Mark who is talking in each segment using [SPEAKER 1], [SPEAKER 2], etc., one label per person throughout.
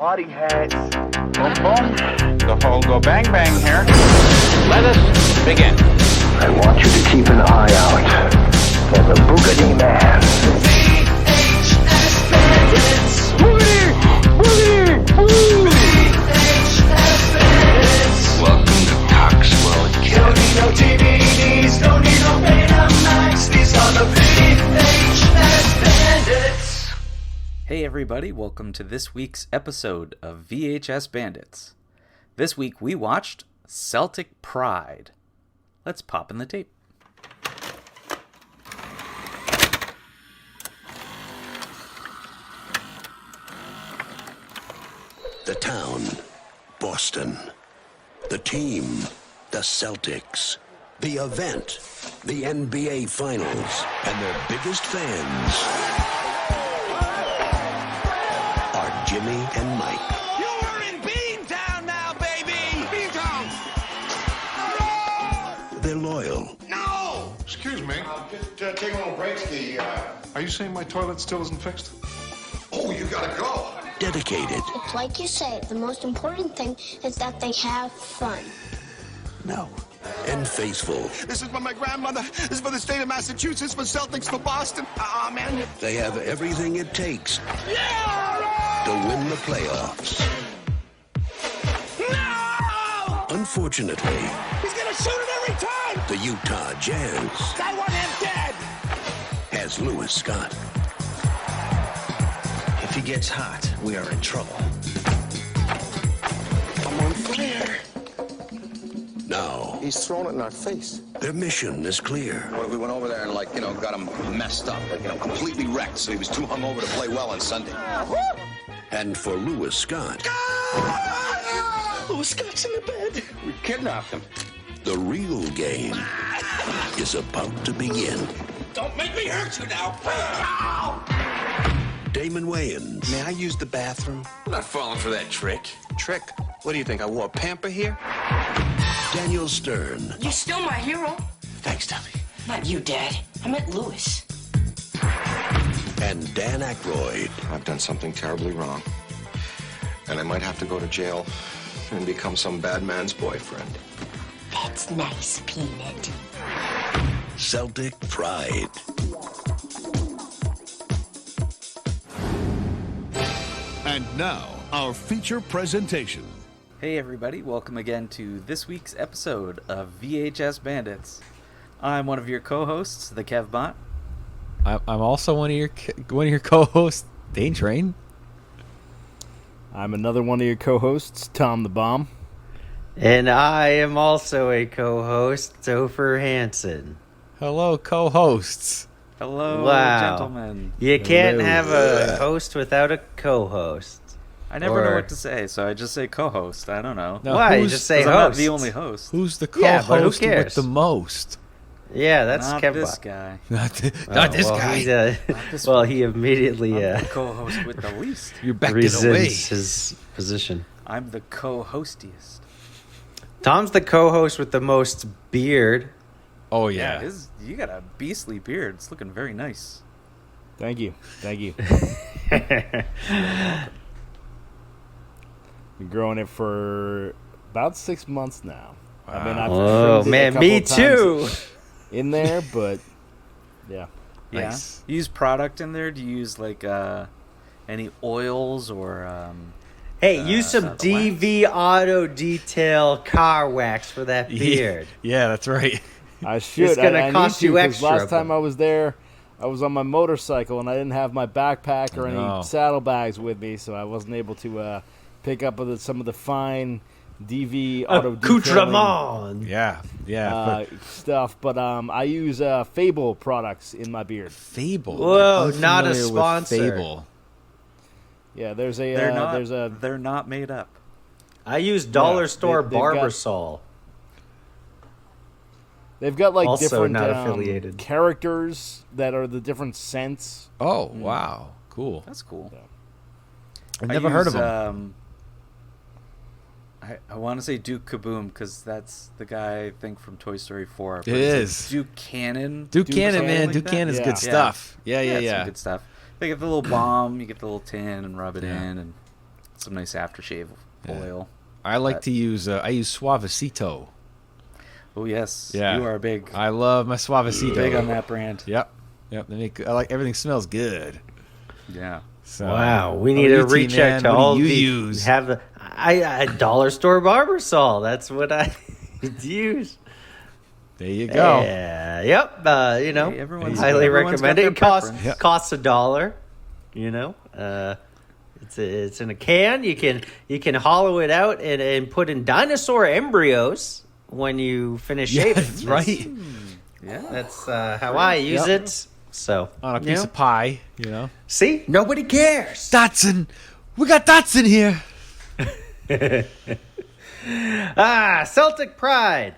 [SPEAKER 1] party hats. Boom, boom.
[SPEAKER 2] The whole go bang bang here. Let us begin.
[SPEAKER 1] I want you to keep an eye out for the Boogity Man.
[SPEAKER 3] VHS Bandits.
[SPEAKER 1] Boogity! Boogity! Boogity!
[SPEAKER 3] VHS Bandits.
[SPEAKER 4] Welcome to Coxwell
[SPEAKER 3] Don't
[SPEAKER 4] Academy.
[SPEAKER 3] need no DVDs, don't need no Betamax. These are the VHS Bandits.
[SPEAKER 5] Hey everybody, welcome to this week's episode of VHS Bandits. This week we watched Celtic Pride. Let's pop in the tape.
[SPEAKER 6] The town, Boston. The team, the Celtics. The event, the NBA Finals. And their biggest fans are Jimmy and Mike.
[SPEAKER 7] You're in Beantown now, baby! Beantown!
[SPEAKER 6] They're loyal,
[SPEAKER 7] No!
[SPEAKER 8] Excuse me.
[SPEAKER 9] Just take a little break, Steve.
[SPEAKER 8] Are you saying my toilet still isn't fixed?
[SPEAKER 9] Oh, you gotta go.
[SPEAKER 6] dedicated.
[SPEAKER 10] It's like you say, the most important thing is that they have fun.
[SPEAKER 6] No. And faithful.
[SPEAKER 7] This is for my grandmother. This is for the state of Massachusetts, for Celtics, for Boston. Ah, man.
[SPEAKER 6] They have everything it takes to win the playoffs.
[SPEAKER 7] No!
[SPEAKER 6] Unfortunately,
[SPEAKER 7] He's gonna shoot it every time!
[SPEAKER 6] the Utah Jazz
[SPEAKER 7] I want him dead!
[SPEAKER 6] has Lewis Scott.
[SPEAKER 4] If he gets hot, we are in trouble.
[SPEAKER 9] I'm on fire.
[SPEAKER 6] Now,
[SPEAKER 9] He's throwing it in our face.
[SPEAKER 6] their mission is clear.
[SPEAKER 11] What if we went over there and, got him messed up, completely wrecked, so he was too hungover to play well on Sunday?
[SPEAKER 6] And for Lewis Scott,
[SPEAKER 9] Lewis Scott's in the bed.
[SPEAKER 11] We kidnapped him.
[SPEAKER 6] the real game is about to begin.
[SPEAKER 7] Don't make me hurt you now!
[SPEAKER 6] Damon Wayans,
[SPEAKER 4] May I use the bathroom?
[SPEAKER 11] I'm not falling for that trick.
[SPEAKER 4] Trick? What do you think? I wore a pamper here?
[SPEAKER 6] Daniel Stern,
[SPEAKER 12] You're still my hero.
[SPEAKER 4] Thanks, Tommy.
[SPEAKER 12] Not you, Dad. I meant Lewis.
[SPEAKER 6] and Dan Aykroyd.
[SPEAKER 9] I've done something terribly wrong. And I might have to go to jail and become some bad man's boyfriend.
[SPEAKER 12] That's nice, Peanut.
[SPEAKER 6] Celtic Pride.
[SPEAKER 13] And now, our feature presentation.
[SPEAKER 5] Hey everybody, welcome again to this week's episode of VHS Bandits. I'm one of your co-hosts, the KevBot.
[SPEAKER 14] I'm also one of your co-hosts, Dane Train.
[SPEAKER 15] I'm another one of your co-hosts, Tom the Bomb.
[SPEAKER 16] And I am also a co-host, Topher Hansen.
[SPEAKER 14] Hello, co-hosts.
[SPEAKER 5] Hello,
[SPEAKER 16] Wow.
[SPEAKER 5] gentlemen.
[SPEAKER 16] You can't
[SPEAKER 15] Hello.
[SPEAKER 16] have a host without a co-host.
[SPEAKER 5] I never know
[SPEAKER 16] Or-
[SPEAKER 5] what to say, so I just say co-host. I don't know.
[SPEAKER 14] No,
[SPEAKER 16] Why? You
[SPEAKER 14] who's-
[SPEAKER 16] just say
[SPEAKER 5] 'Cause I'm not
[SPEAKER 16] host.
[SPEAKER 5] the only host.
[SPEAKER 14] Who's the
[SPEAKER 16] Yeah, but who
[SPEAKER 14] co-host with
[SPEAKER 16] cares?
[SPEAKER 14] the most?
[SPEAKER 16] Yeah, that's
[SPEAKER 5] Not
[SPEAKER 16] KevBot.
[SPEAKER 5] this guy.
[SPEAKER 14] Not this
[SPEAKER 16] Well,
[SPEAKER 14] guy.
[SPEAKER 16] he's,
[SPEAKER 5] this
[SPEAKER 16] well,
[SPEAKER 5] one.
[SPEAKER 16] he immediately
[SPEAKER 5] I'm the co-host with the least.
[SPEAKER 14] You're backing away.
[SPEAKER 16] rescinds his position.
[SPEAKER 5] I'm the co-hostiest.
[SPEAKER 16] Tom's the co-host with the most beard.
[SPEAKER 14] Oh yeah.
[SPEAKER 5] You got a beastly beard. It's looking very nice.
[SPEAKER 15] Thank you. Been growing it for about 6 months now. I mean, I've
[SPEAKER 16] Oh
[SPEAKER 15] trimmed it a
[SPEAKER 16] man,
[SPEAKER 15] couple
[SPEAKER 16] me
[SPEAKER 15] of times
[SPEAKER 16] too.
[SPEAKER 15] in there, but yeah.
[SPEAKER 5] Yeah.
[SPEAKER 14] Nice.
[SPEAKER 5] You use product in there? Do you use like any oils or
[SPEAKER 16] Hey, use some
[SPEAKER 5] the
[SPEAKER 16] DV Auto Detail car wax for that beard.
[SPEAKER 14] Yeah, that's right.
[SPEAKER 15] I should.
[SPEAKER 16] It's gonna
[SPEAKER 15] I
[SPEAKER 16] cost
[SPEAKER 15] need to,
[SPEAKER 16] you
[SPEAKER 15] 'cause
[SPEAKER 16] extra,
[SPEAKER 15] Last time
[SPEAKER 16] but-
[SPEAKER 15] I was there, I was on my motorcycle and I didn't have my backpack or
[SPEAKER 14] No.
[SPEAKER 15] any saddlebags with me, so I wasn't able to pick up with some of the fine DV auto detailing
[SPEAKER 16] Accoutrement.
[SPEAKER 14] Yeah.
[SPEAKER 15] stuff. But I use Fable products in my beard.
[SPEAKER 14] Fable.
[SPEAKER 16] Whoa,
[SPEAKER 14] I'm
[SPEAKER 16] not a
[SPEAKER 14] familiar with
[SPEAKER 16] sponsor.
[SPEAKER 14] Fable.
[SPEAKER 15] Yeah, there's a
[SPEAKER 5] they're not made up.
[SPEAKER 16] I use Dollar Store
[SPEAKER 15] they've got-
[SPEAKER 16] Barbasol.
[SPEAKER 15] They've got like
[SPEAKER 16] Also
[SPEAKER 15] different
[SPEAKER 16] not affiliated.
[SPEAKER 15] characters that are the different scents.
[SPEAKER 14] Oh wow, cool.
[SPEAKER 5] That's cool.
[SPEAKER 14] I've never heard of them.
[SPEAKER 5] I want to say Duke Kaboom because that's the guy I think from Toy Story 4.
[SPEAKER 14] It is.
[SPEAKER 5] Duke Cannon.
[SPEAKER 14] Duke Cannon, man.
[SPEAKER 5] like
[SPEAKER 14] Duke
[SPEAKER 5] that?
[SPEAKER 14] Cannon's
[SPEAKER 15] Yeah.
[SPEAKER 14] good stuff. Yeah.
[SPEAKER 5] It's some good stuff. They get the little bomb, you get the little tin and rub it in, and some nice aftershave oil.
[SPEAKER 14] I like to use I use Suavecito.
[SPEAKER 5] Oh yes,
[SPEAKER 14] Yeah.
[SPEAKER 5] you are big.
[SPEAKER 14] I love my Suavecito.
[SPEAKER 5] Big on that brand.
[SPEAKER 14] Yep. I like everything smells good.
[SPEAKER 5] Yeah.
[SPEAKER 14] So,
[SPEAKER 16] wow, we need to reach out to all
[SPEAKER 14] you
[SPEAKER 16] the
[SPEAKER 14] use?
[SPEAKER 16] have the I dollar store Barbasol. That's what I use.
[SPEAKER 14] There you go.
[SPEAKER 16] Yeah. Yep.
[SPEAKER 5] Hey,
[SPEAKER 16] highly
[SPEAKER 5] everyone's
[SPEAKER 16] recommend
[SPEAKER 5] got
[SPEAKER 16] it.
[SPEAKER 5] their
[SPEAKER 16] Costs $1. It's in a can. You can hollow it out and put in dinosaur embryos when you finish shaving.
[SPEAKER 14] That's right.
[SPEAKER 5] Yeah.
[SPEAKER 16] That's how I use it. So
[SPEAKER 14] On a piece of pie,
[SPEAKER 16] See, nobody cares.
[SPEAKER 14] Datsun. We got Datsun here.
[SPEAKER 16] Celtic Pride.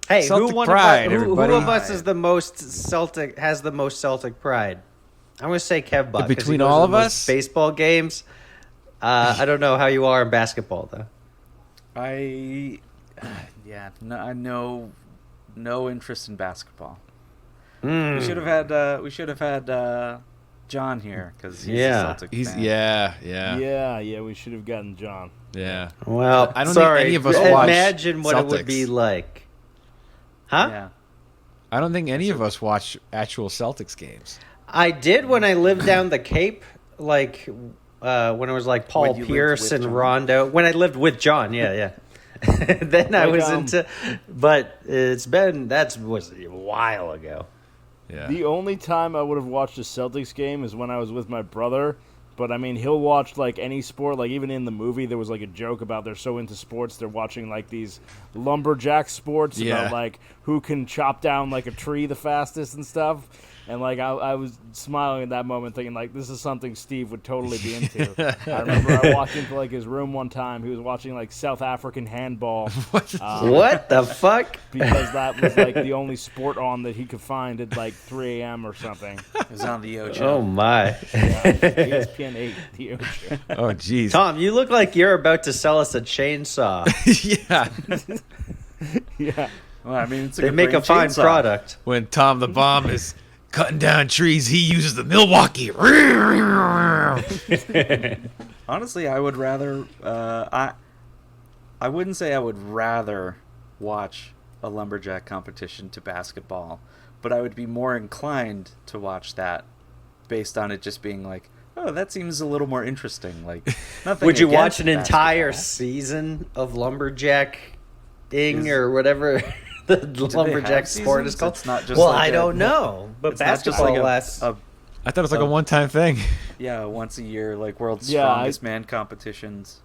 [SPEAKER 16] Hey,
[SPEAKER 14] Celtic
[SPEAKER 16] who
[SPEAKER 14] Pride,
[SPEAKER 16] who
[SPEAKER 14] everybody.
[SPEAKER 16] of us is the most Celtic? Has the most Celtic pride? I'm going to say Kev Buck. 'cause he
[SPEAKER 14] Between
[SPEAKER 16] goes
[SPEAKER 14] all
[SPEAKER 16] to
[SPEAKER 14] of
[SPEAKER 16] the most
[SPEAKER 14] us?
[SPEAKER 16] baseball games. I don't know how you are in basketball though.
[SPEAKER 5] No interest in basketball.
[SPEAKER 16] Mm.
[SPEAKER 5] We should have had John here because he's a Celtic fan.
[SPEAKER 15] Yeah, we should have gotten John.
[SPEAKER 14] Yeah.
[SPEAKER 16] Well,
[SPEAKER 14] I don't
[SPEAKER 16] sorry.
[SPEAKER 14] think any of us watch
[SPEAKER 16] Imagine what it would
[SPEAKER 14] Celtics.
[SPEAKER 16] be like. Huh?
[SPEAKER 5] Yeah.
[SPEAKER 14] I don't think any of us watch actual Celtics games.
[SPEAKER 16] I did when I lived down the Cape, like when it was like Paul
[SPEAKER 5] When you lived
[SPEAKER 16] Pierce
[SPEAKER 5] with
[SPEAKER 16] and
[SPEAKER 5] John.
[SPEAKER 16] Rondo. When I lived with John, yeah. Then I was into, but that was a while ago.
[SPEAKER 14] Yeah.
[SPEAKER 15] The only time I would have watched a Celtics game is when I was with my brother. But, I mean, he'll watch, like, any sport. Like, even in the movie, there was, like, a joke about they're so into sports, they're watching, like, these lumberjack sports about, like, who can chop down, like, a tree the fastest and stuff. And, like, I was smiling at that moment thinking, like, this is something Steve would totally be into. I remember I walked into, like, his room one time. He was watching, like, South African handball.
[SPEAKER 16] What the fuck?
[SPEAKER 15] Because that was, like, the only sport on that he could find at, like, 3 a.m. or something.
[SPEAKER 5] It was on the Ocho.
[SPEAKER 16] Oh, my.
[SPEAKER 15] ESPN 8, the Ocho.
[SPEAKER 14] Oh, jeez.
[SPEAKER 16] Tom, you look like you're about to sell us a chainsaw.
[SPEAKER 15] Yeah.
[SPEAKER 5] Well, I mean,
[SPEAKER 16] They make a fine product.
[SPEAKER 14] When Tom the Bomb is cutting down trees, he uses the Milwaukee.
[SPEAKER 5] Honestly, I would rather. I wouldn't say I would rather watch a lumberjack competition to basketball, but I would be more inclined to watch that based on it just being like, oh, that seems a little more interesting. Like, nothing.
[SPEAKER 16] Would you watch
[SPEAKER 5] against
[SPEAKER 16] an entire
[SPEAKER 5] basketball.
[SPEAKER 16] season of lumberjacking or whatever the lumberjack sport is called?
[SPEAKER 5] It's not just
[SPEAKER 16] well,
[SPEAKER 5] like
[SPEAKER 16] I don't know, but
[SPEAKER 5] it's not just
[SPEAKER 16] basketball
[SPEAKER 5] like
[SPEAKER 16] lasts.
[SPEAKER 14] I thought it was like a one-time thing.
[SPEAKER 5] Yeah, once a year, like World's
[SPEAKER 15] Yeah,
[SPEAKER 5] Strongest Man competitions.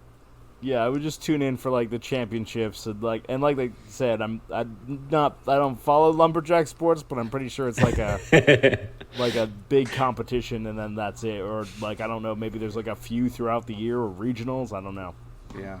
[SPEAKER 15] Yeah, I would just tune in for like the championships and like they said, I don't follow lumberjack sports, but I'm pretty sure it's like a like a big competition and then that's it, or like I don't know, maybe there's like a few throughout the year or regionals. I don't know.
[SPEAKER 5] Yeah.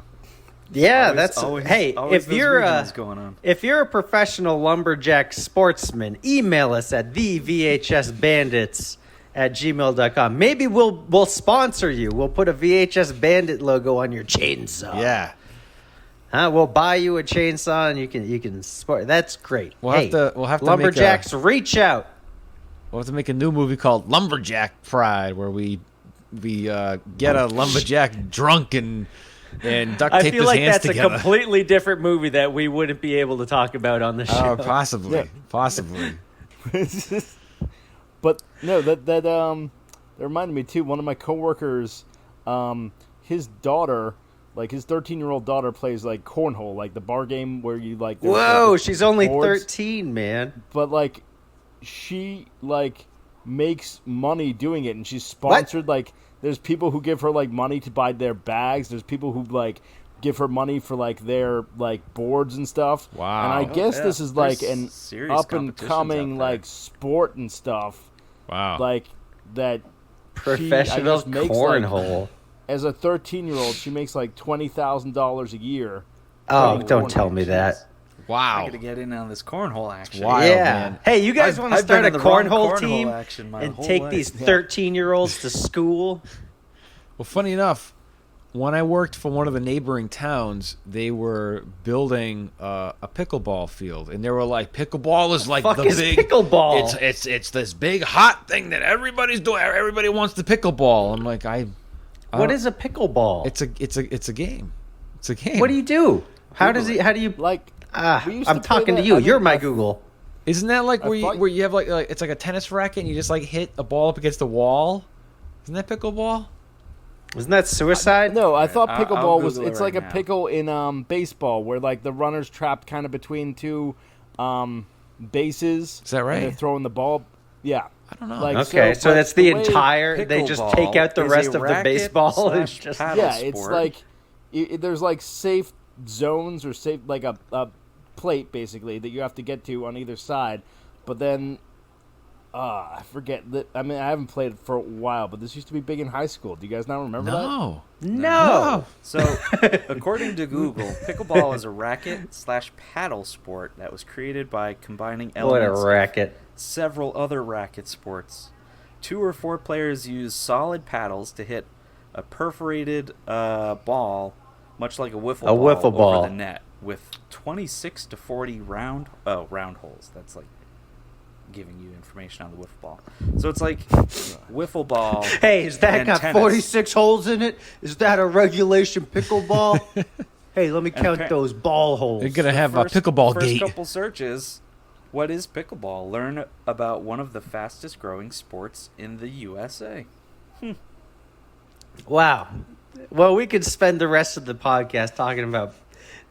[SPEAKER 16] Yeah,
[SPEAKER 5] Always
[SPEAKER 16] hey.
[SPEAKER 5] always
[SPEAKER 16] If
[SPEAKER 5] those
[SPEAKER 16] you're
[SPEAKER 5] regions going on.
[SPEAKER 16] if you're a professional lumberjack sportsman, email us at thevhsbandits@gmail.com. Maybe we'll sponsor you. We'll put a VHS Bandit logo on your chainsaw.
[SPEAKER 14] Yeah.
[SPEAKER 16] We'll buy you a chainsaw and you can sport. That's great.
[SPEAKER 14] We'll have to
[SPEAKER 16] lumberjacks, reach out.
[SPEAKER 14] We'll have to make a new movie called Lumberjack Pride, where we get a lumberjack drunk and duct
[SPEAKER 16] I
[SPEAKER 14] tape
[SPEAKER 16] feel
[SPEAKER 14] his
[SPEAKER 16] like
[SPEAKER 14] hands
[SPEAKER 16] that's
[SPEAKER 14] together.
[SPEAKER 16] a completely different movie that we wouldn't be able to talk about on the show.
[SPEAKER 14] Possibly.
[SPEAKER 15] But no, that reminded me too. One of my coworkers, his daughter, like his 13-year-old daughter, plays like cornhole, like the bar game where you like.
[SPEAKER 16] Whoa,
[SPEAKER 15] like,
[SPEAKER 16] she's only
[SPEAKER 15] boards.
[SPEAKER 16] 13, man.
[SPEAKER 15] But like, she like makes money doing it, and she's sponsored.
[SPEAKER 16] What?
[SPEAKER 15] Like, there's people who give her like money to buy their bags. There's people who like give her money for like their like boards and stuff.
[SPEAKER 14] Wow.
[SPEAKER 15] And I guess
[SPEAKER 5] yeah.
[SPEAKER 15] this is like
[SPEAKER 5] There's
[SPEAKER 15] an
[SPEAKER 5] serious
[SPEAKER 15] up and
[SPEAKER 5] competitions
[SPEAKER 15] coming
[SPEAKER 5] out there.
[SPEAKER 15] like sport and stuff.
[SPEAKER 14] Wow.
[SPEAKER 15] Like that.
[SPEAKER 16] Professional
[SPEAKER 15] she, I guess, makes,
[SPEAKER 16] cornhole.
[SPEAKER 15] Like, as a 13-year-old, she makes like $20,000 a year.
[SPEAKER 16] Oh,
[SPEAKER 15] playing
[SPEAKER 16] don't
[SPEAKER 15] cornhole.
[SPEAKER 16] tell me that.
[SPEAKER 5] I
[SPEAKER 14] Wow.
[SPEAKER 5] gotta get in on this cornhole action.
[SPEAKER 14] Wild,
[SPEAKER 16] Yeah.
[SPEAKER 14] man.
[SPEAKER 16] Hey, you guys want to
[SPEAKER 5] I've
[SPEAKER 16] start a
[SPEAKER 5] been in the wrong
[SPEAKER 16] cornhole
[SPEAKER 5] cornhole
[SPEAKER 16] team
[SPEAKER 5] action my
[SPEAKER 16] and
[SPEAKER 5] whole
[SPEAKER 16] take
[SPEAKER 5] life.
[SPEAKER 16] these 13-year-olds to school?
[SPEAKER 14] Well, funny enough, when I worked for one of the neighboring towns, they were building a pickleball field, and they were like, "Pickleball is like
[SPEAKER 16] Fuck
[SPEAKER 14] the
[SPEAKER 16] is
[SPEAKER 14] big
[SPEAKER 16] pickleball?
[SPEAKER 14] It's this big hot thing that everybody's doing. Everybody wants the pickleball." I'm like,
[SPEAKER 16] What is a pickleball?
[SPEAKER 14] It's a game. It's a game.
[SPEAKER 16] What do you do? How do you
[SPEAKER 15] like?
[SPEAKER 16] I'm talking to you. You're my Google.
[SPEAKER 14] Isn't that like where you have like it's like a tennis racket and you just like hit a ball up against the wall? Isn't that pickleball?
[SPEAKER 16] Isn't that suicide?
[SPEAKER 15] No, I thought pickleball was. It's like a
[SPEAKER 5] now.
[SPEAKER 15] pickle in baseball, where like the runner's trapped kind of between two bases.
[SPEAKER 14] Is that right?
[SPEAKER 15] And they're throwing the ball. Yeah.
[SPEAKER 14] I don't know.
[SPEAKER 15] Like,
[SPEAKER 16] okay, so that's the entire. They just
[SPEAKER 5] Pickleball
[SPEAKER 16] take out the
[SPEAKER 5] is
[SPEAKER 16] rest
[SPEAKER 5] a
[SPEAKER 16] of the baseball and
[SPEAKER 5] racket
[SPEAKER 16] just.
[SPEAKER 5] paddle
[SPEAKER 15] Yeah, it's
[SPEAKER 5] sport.
[SPEAKER 15] like there's like safe zones or safe like a plate basically that you have to get to on either side, but then I forget that. I mean, I haven't played it for a while, but this used to be big in high school. Do you guys not remember that?
[SPEAKER 16] No.
[SPEAKER 5] So, according to Google, pickleball is a racket/paddle sport that was created by combining
[SPEAKER 16] What a
[SPEAKER 5] elements
[SPEAKER 16] racket.
[SPEAKER 5] of several other racket sports. 2 or 4 players use solid paddles to hit a perforated ball, much like a wiffle ball, over the net, with 26 to 40 round holes. That's like giving you information on the wiffle ball. So it's like wiffle ball.
[SPEAKER 16] Hey, is that
[SPEAKER 5] and
[SPEAKER 16] got
[SPEAKER 5] tennis.
[SPEAKER 16] 46 holes in it? Is that a regulation pickleball? Hey, let me count those ball holes.
[SPEAKER 14] You're gonna have a pickleball
[SPEAKER 5] first
[SPEAKER 14] gate.
[SPEAKER 5] Couple searches. What is pickleball? Learn about one of the fastest growing sports in the USA.
[SPEAKER 16] Wow. Well, we could spend the rest of the podcast talking about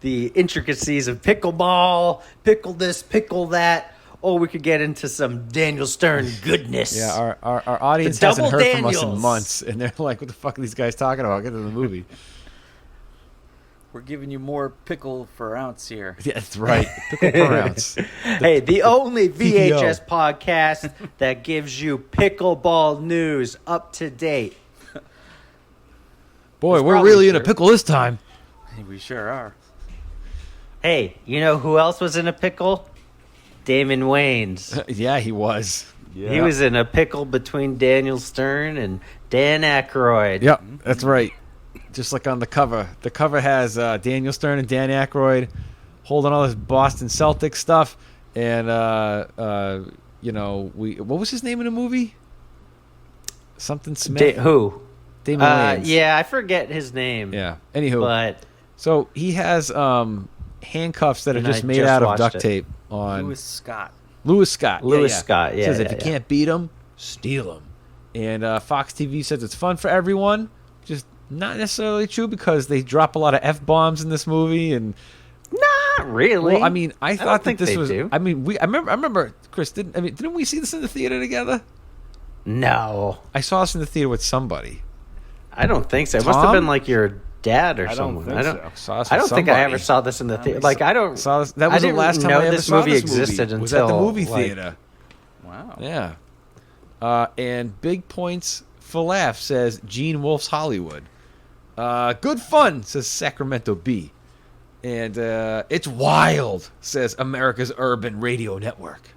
[SPEAKER 16] the intricacies of pickleball, pickle this, pickle that, or we could get into some Daniel Stern goodness.
[SPEAKER 14] Yeah, our audience
[SPEAKER 16] The
[SPEAKER 14] hasn't
[SPEAKER 16] double
[SPEAKER 14] heard from us in
[SPEAKER 16] Daniels.
[SPEAKER 14] months, and they're like, "What the fuck are these guys talking about? Get to the movie."
[SPEAKER 5] We're giving you more pickle per ounce here.
[SPEAKER 14] Yeah, that's right. Pickle per ounce.
[SPEAKER 16] Hey, the only
[SPEAKER 14] PPO.
[SPEAKER 16] VHS podcast that gives you pickleball news up to date.
[SPEAKER 14] Boy,
[SPEAKER 16] It's
[SPEAKER 14] we're
[SPEAKER 16] probably
[SPEAKER 14] really in a
[SPEAKER 16] true.
[SPEAKER 14] pickle this time.
[SPEAKER 5] We sure are.
[SPEAKER 16] Hey, you know who else was in a pickle? Damon Wayans.
[SPEAKER 14] Yeah, he was.
[SPEAKER 15] Yeah.
[SPEAKER 16] He was in a pickle between Daniel Stern and Dan Aykroyd.
[SPEAKER 14] Yep, that's right. Just like on the cover. The cover has Daniel Stern and Dan Aykroyd holding all this Boston Celtics stuff. And, what was his name in the movie? Something Smith?
[SPEAKER 16] Who?
[SPEAKER 14] Damon Wayans.
[SPEAKER 16] Yeah, I forget his name.
[SPEAKER 14] Yeah. Anywho.
[SPEAKER 16] But
[SPEAKER 14] so he has handcuffs that are
[SPEAKER 16] And
[SPEAKER 14] just
[SPEAKER 16] I
[SPEAKER 14] made
[SPEAKER 16] just
[SPEAKER 14] out of
[SPEAKER 16] watched
[SPEAKER 14] duct
[SPEAKER 16] it.
[SPEAKER 14] tape on
[SPEAKER 5] Lewis Scott.
[SPEAKER 14] Lewis Scott.
[SPEAKER 16] Lewis Scott, yeah,
[SPEAKER 14] Says
[SPEAKER 16] yeah,
[SPEAKER 14] if you
[SPEAKER 16] yeah.
[SPEAKER 14] can't beat them, steal them. And Fox TV says it's fun for everyone. Just not necessarily true because they drop a lot of F-bombs in this movie. And
[SPEAKER 16] not really.
[SPEAKER 14] well, I mean, I
[SPEAKER 16] don't
[SPEAKER 14] thought that
[SPEAKER 16] think
[SPEAKER 14] this
[SPEAKER 16] they
[SPEAKER 14] was.
[SPEAKER 16] do.
[SPEAKER 14] I mean, I remember, Chris. Didn't we see this in the theater together?
[SPEAKER 16] No.
[SPEAKER 14] I saw this in the theater with somebody.
[SPEAKER 16] I don't think so. It must have
[SPEAKER 14] Tom?
[SPEAKER 16] been like your dad or
[SPEAKER 15] I don't
[SPEAKER 16] someone.
[SPEAKER 15] think
[SPEAKER 16] I don't.
[SPEAKER 15] so.
[SPEAKER 14] Saw this
[SPEAKER 16] I
[SPEAKER 14] with
[SPEAKER 16] don't think I
[SPEAKER 14] somebody.
[SPEAKER 16] ever saw this in the theater. Like I don't.
[SPEAKER 14] Saw this, that was
[SPEAKER 16] I
[SPEAKER 14] the last
[SPEAKER 16] didn't
[SPEAKER 14] time
[SPEAKER 16] know
[SPEAKER 14] I ever
[SPEAKER 16] this
[SPEAKER 14] saw
[SPEAKER 16] movie
[SPEAKER 14] this
[SPEAKER 16] existed
[SPEAKER 14] movie. Was at the
[SPEAKER 16] until,
[SPEAKER 14] movie
[SPEAKER 16] like-
[SPEAKER 14] theater.
[SPEAKER 5] Wow.
[SPEAKER 14] Yeah. And Big Points for Laugh says Gene Wolfe's Hollywood. Good fun, says Sacramento B. And it's wild, says America's Urban Radio Network.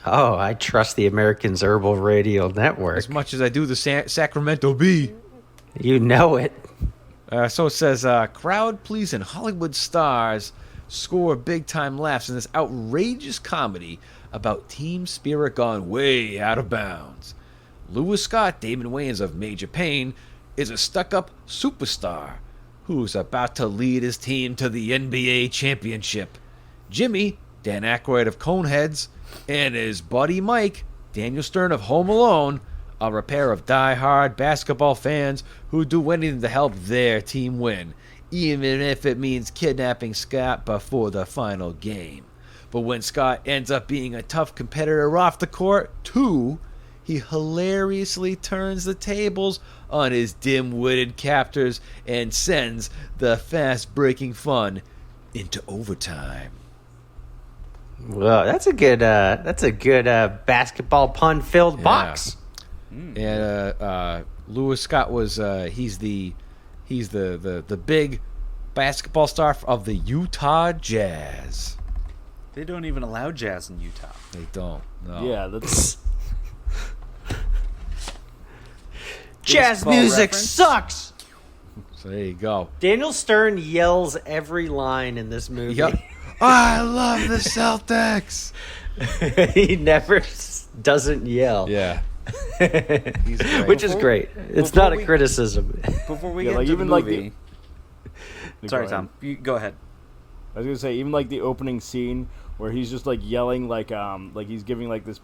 [SPEAKER 16] Oh, I trust the Americans Herbal Radio Network.
[SPEAKER 14] As much as I do the Sacramento B.
[SPEAKER 16] You know it.
[SPEAKER 14] So it says crowd-pleasing Hollywood stars score big-time laughs in this outrageous comedy about team spirit gone way out of bounds. Lewis Scott, Damon Wayans of Major Pain, is a stuck-up superstar who's about to lead his team to the NBA championship. Jimmy, Dan Aykroyd of Coneheads, and his buddy Mike, Daniel Stern of Home Alone, are a pair of die-hard basketball fans who do anything to help their team win, even if it means kidnapping Scott before the final game. But when Scott ends up being a tough competitor off the court, too, he hilariously turns the tables on his dim-witted captors and sends the fast-breaking fun into overtime.
[SPEAKER 16] Well, that's a good basketball pun-filled box.
[SPEAKER 14] And Lewis Scott was he's the big basketball star of the Utah Jazz.
[SPEAKER 5] They don't even allow jazz in Utah.
[SPEAKER 14] They don't. No.
[SPEAKER 15] Yeah, that's
[SPEAKER 16] Jazz
[SPEAKER 5] Baseball
[SPEAKER 16] music
[SPEAKER 5] reference?
[SPEAKER 16] sucks.
[SPEAKER 14] So there you go.
[SPEAKER 16] Daniel Stern yells every line in this movie.
[SPEAKER 14] Yep. I love the Celtics.
[SPEAKER 16] He never doesn't yell.
[SPEAKER 14] Yeah.
[SPEAKER 5] He's great.
[SPEAKER 16] Which is great. It's not a criticism.
[SPEAKER 5] Before we
[SPEAKER 15] Yeah,
[SPEAKER 5] get
[SPEAKER 15] like,
[SPEAKER 5] into
[SPEAKER 15] even
[SPEAKER 5] the
[SPEAKER 15] like
[SPEAKER 5] movie... Sorry,
[SPEAKER 15] Go
[SPEAKER 5] Tom. You go ahead.
[SPEAKER 15] I was gonna say, even like the opening scene where he's just like yelling, like he's giving like this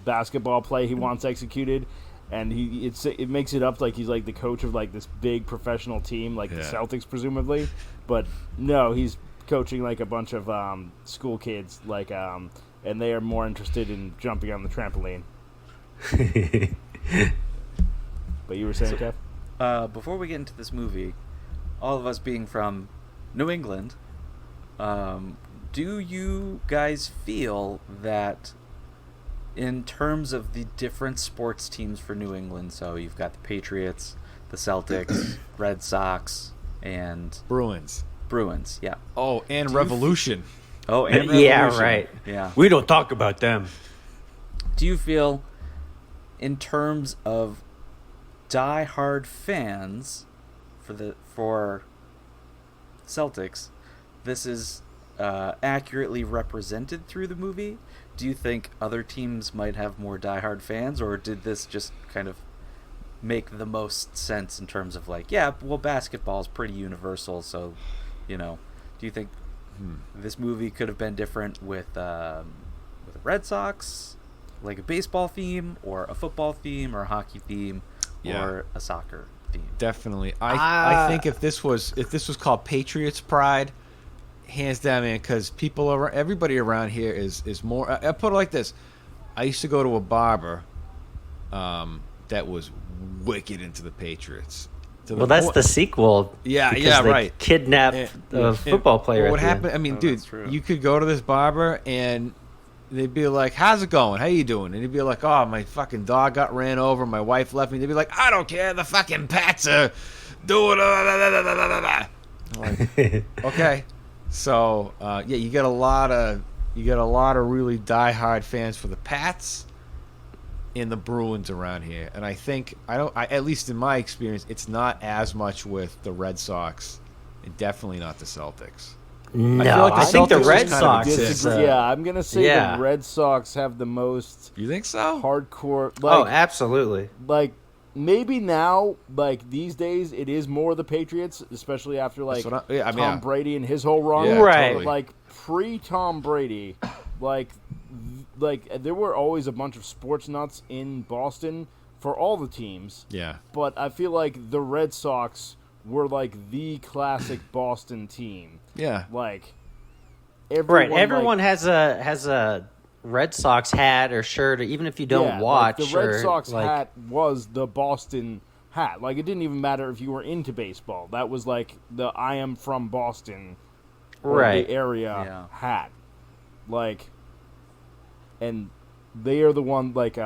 [SPEAKER 15] basketball play he wants executed, and it makes it up like he's like the coach of like this big professional team, like the Celtics presumably, but no, he's coaching like a bunch of school kids, like and they are more interested in jumping on the trampoline. But you were saying, Kev?
[SPEAKER 5] Before we get into this movie, all of us being from New England, do you guys feel that in terms of the different sports teams for New England, so you've got the Patriots, the Celtics, Red Sox, and
[SPEAKER 14] Bruins,
[SPEAKER 5] yeah.
[SPEAKER 14] Oh, and Revolution.
[SPEAKER 5] And Revolution.
[SPEAKER 16] Yeah, right.
[SPEAKER 5] Yeah.
[SPEAKER 16] We don't talk about them.
[SPEAKER 5] Do you feel, in terms of die-hard fans for Celtics, this is accurately represented through the movie? Do you think other teams might have more die-hard fans, or did this just kind of make the most sense in terms of like, yeah, well, basketball is pretty universal, so, you know, do you think this movie could have been different with the Red Sox, like a baseball theme, or a football theme, or a hockey theme, or a soccer theme?
[SPEAKER 14] Definitely. I think if this was called Patriots Pride, hands down, man, because everybody around here is more. I put it like this: I used to go to a barber that was wicked into the Patriots.
[SPEAKER 16] Well, that's the sequel.
[SPEAKER 14] Yeah,
[SPEAKER 16] because they
[SPEAKER 14] right.
[SPEAKER 16] Kidnap the football player.
[SPEAKER 14] What happened? I mean, dude, you could go to this barber and they'd be like, "How's it going? How you doing?" And he'd be like, "Oh, my fucking dog got ran over. My wife left me." They'd be like, "I don't care. The fucking Pats are doing." Like, okay, so you get a lot of really diehard fans for the Pats and the Bruins around here, and I think at least in my experience, it's not as much with the Red Sox, and definitely not the Celtics.
[SPEAKER 16] No, I think the Red Sox is.
[SPEAKER 15] I'm gonna say the Red Sox have the most.
[SPEAKER 14] You think so?
[SPEAKER 15] Hardcore.
[SPEAKER 16] Absolutely.
[SPEAKER 15] Like maybe now, like these days, it is more the Patriots, especially after like Tom Brady and his whole run.
[SPEAKER 16] Yeah, right.
[SPEAKER 15] Totally. Like pre-Tom Brady, like there were always a bunch of sports nuts in Boston for all the teams.
[SPEAKER 14] Yeah.
[SPEAKER 15] But I feel like the Red Sox were like the classic Boston team.
[SPEAKER 14] Yeah.
[SPEAKER 15] Like
[SPEAKER 16] everyone has a Red Sox hat or shirt, or even if you don't watch.
[SPEAKER 15] Like the Red Sox hat was the Boston hat. Like it didn't even matter if you were into baseball. That was like the I am from Boston or the area hat. Like, and they are the one, like,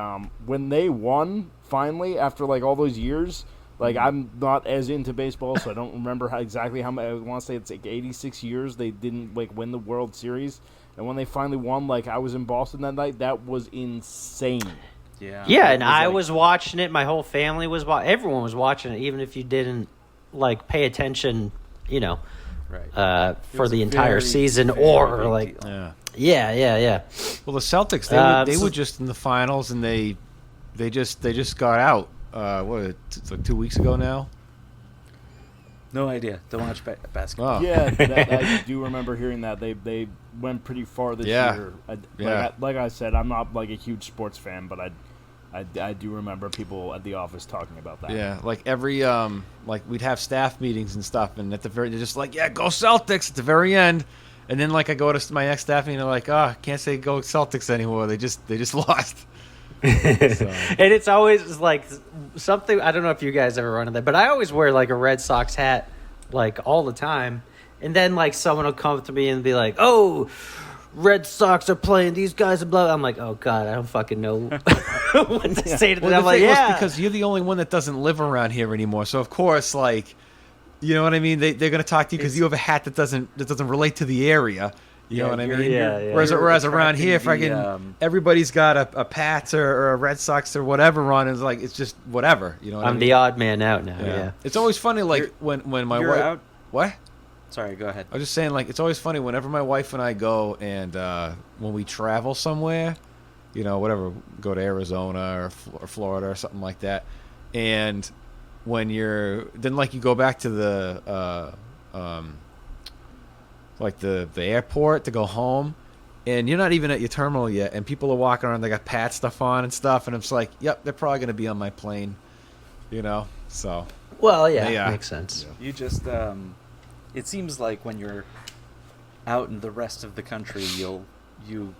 [SPEAKER 15] when they won, finally, after, like, all those years, like, I'm not as into baseball, so I don't remember exactly how many, I want to say it's, like, 86 years they didn't, like, win the World Series, and when they finally won, like, I was in Boston that night, that was insane.
[SPEAKER 16] Yeah, and I was watching it, my whole family was everyone was watching it, even if you didn't, like, pay attention, you know, for the entire season, or, like... Yeah.
[SPEAKER 14] Well, the Celtics, they were just in the finals, and they just got out. It's like 2 weeks ago now.
[SPEAKER 5] No idea. Don't watch basketball.
[SPEAKER 14] Oh.
[SPEAKER 15] Yeah, I do remember hearing that they went pretty far this year. Like I said, I'm not like a huge sports fan, but I do remember people at the office talking about that.
[SPEAKER 14] Yeah, like every like we'd have staff meetings and stuff, and at the very they're just like, yeah, go Celtics at the very end. And then, like, I go to my next staff meeting, and they're like, "Oh, can't say go Celtics anymore. They just lost."
[SPEAKER 16] And it's always like something. I don't know if you guys ever run into that, but I always wear like a Red Sox hat, like all the time. And then like someone will come up to me and be like, "Oh, Red Sox are playing these guys," and blah. I'm like, "Oh God, I don't fucking know what to say to them." I'm like, "Yeah,"
[SPEAKER 14] because you're the only one that doesn't live around here anymore. So of course, like. You know what I mean? They're going to talk to you because you have a hat that doesn't relate to the area. You know what I mean?
[SPEAKER 16] Yeah.
[SPEAKER 14] Whereas around here, everybody's got a Pats or a Red Sox or whatever on. It's like it's just whatever. You know what I mean?
[SPEAKER 16] I'm the odd man out now. Yeah.
[SPEAKER 14] It's always funny, like when my wife.
[SPEAKER 5] Out?
[SPEAKER 14] What?
[SPEAKER 5] Sorry, go ahead.
[SPEAKER 14] I was just saying, like it's always funny whenever my wife and I go and when we travel somewhere, whatever, go to Arizona or Florida or something like that. And when you go back to the the airport to go home, and you're not even at your terminal yet, and people are walking around, they got Pat stuff on and stuff, and it's like, yep, they're probably going to be on my plane, so.
[SPEAKER 16] Well, yeah, makes sense.
[SPEAKER 5] Yeah. You just, it seems like when you're out in the rest of the country, you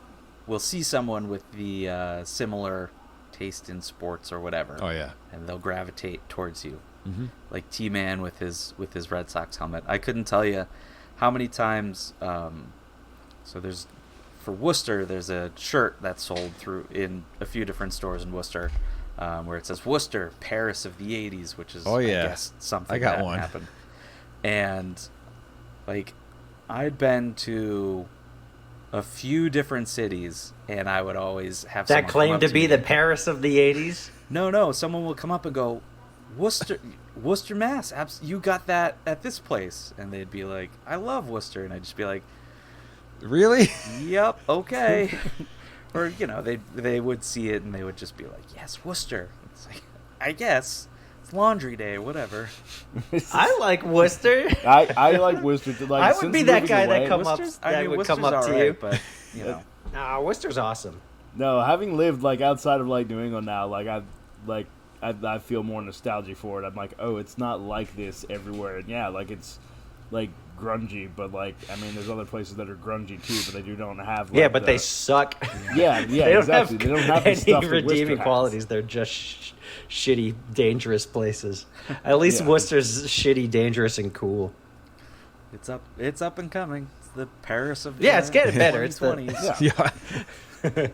[SPEAKER 5] will see someone with the similar taste in sports or whatever.
[SPEAKER 14] Oh yeah,
[SPEAKER 5] and they'll gravitate towards you,
[SPEAKER 14] like
[SPEAKER 5] T-Man with his Red Sox helmet. I couldn't tell you how many times. So for Worcester, there's a shirt that's sold in a few different stores in Worcester, where it says Worcester, Paris of the '80s, which is I guess something
[SPEAKER 14] I got
[SPEAKER 5] that
[SPEAKER 14] one.
[SPEAKER 5] happened. And I'd been to a few different cities, and I would always have
[SPEAKER 16] that claim to be the Paris of the '80s.
[SPEAKER 5] No, someone will come up and go, Worcester, Mass. You got that at this place, and they'd be like, I love Worcester, and I'd just be like,
[SPEAKER 14] really?
[SPEAKER 5] Yep, okay. Or they would see it and they would just be like, yes, Worcester. It's like, I guess it's laundry day, whatever.
[SPEAKER 16] I like Worcester.
[SPEAKER 15] I like Worcester.
[SPEAKER 16] I would be that guy that would come up to you.
[SPEAKER 5] But
[SPEAKER 16] nah, Worcester's awesome.
[SPEAKER 15] No, having lived outside of New England now, I feel more nostalgia for it. I'm like, oh, it's not like this everywhere. And yeah, it's grungy, but there's other places that are grungy too, but they don't have
[SPEAKER 16] but they suck.
[SPEAKER 15] Yeah,
[SPEAKER 16] they
[SPEAKER 15] exactly. They don't have the
[SPEAKER 16] any
[SPEAKER 15] stuff that
[SPEAKER 16] redeeming
[SPEAKER 15] Worcester
[SPEAKER 16] qualities. They're just shitty, dangerous places. At least Worcester's shitty, dangerous, and cool.
[SPEAKER 5] It's up and coming. It's the Paris of
[SPEAKER 16] it's getting better. It's the
[SPEAKER 5] 2020s.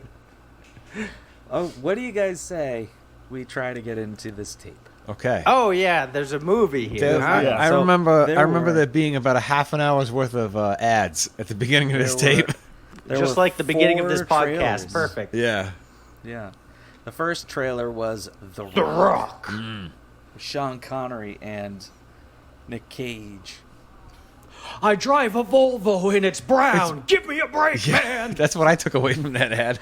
[SPEAKER 5] Oh, what do you guys say we try to get into this tape?
[SPEAKER 14] Okay.
[SPEAKER 16] Oh yeah, there's a movie here.
[SPEAKER 14] I remember there being about a half an hour's worth of ads at the beginning of this tape.
[SPEAKER 16] Just like the beginning of this podcast.
[SPEAKER 5] Trailers.
[SPEAKER 16] Perfect.
[SPEAKER 14] Yeah.
[SPEAKER 5] Yeah. The first trailer was The
[SPEAKER 16] Rock.
[SPEAKER 5] Sean Connery and Nick Cage.
[SPEAKER 16] I drive a Volvo and it's brown. Give me a break, man.
[SPEAKER 14] That's what I took away from that ad.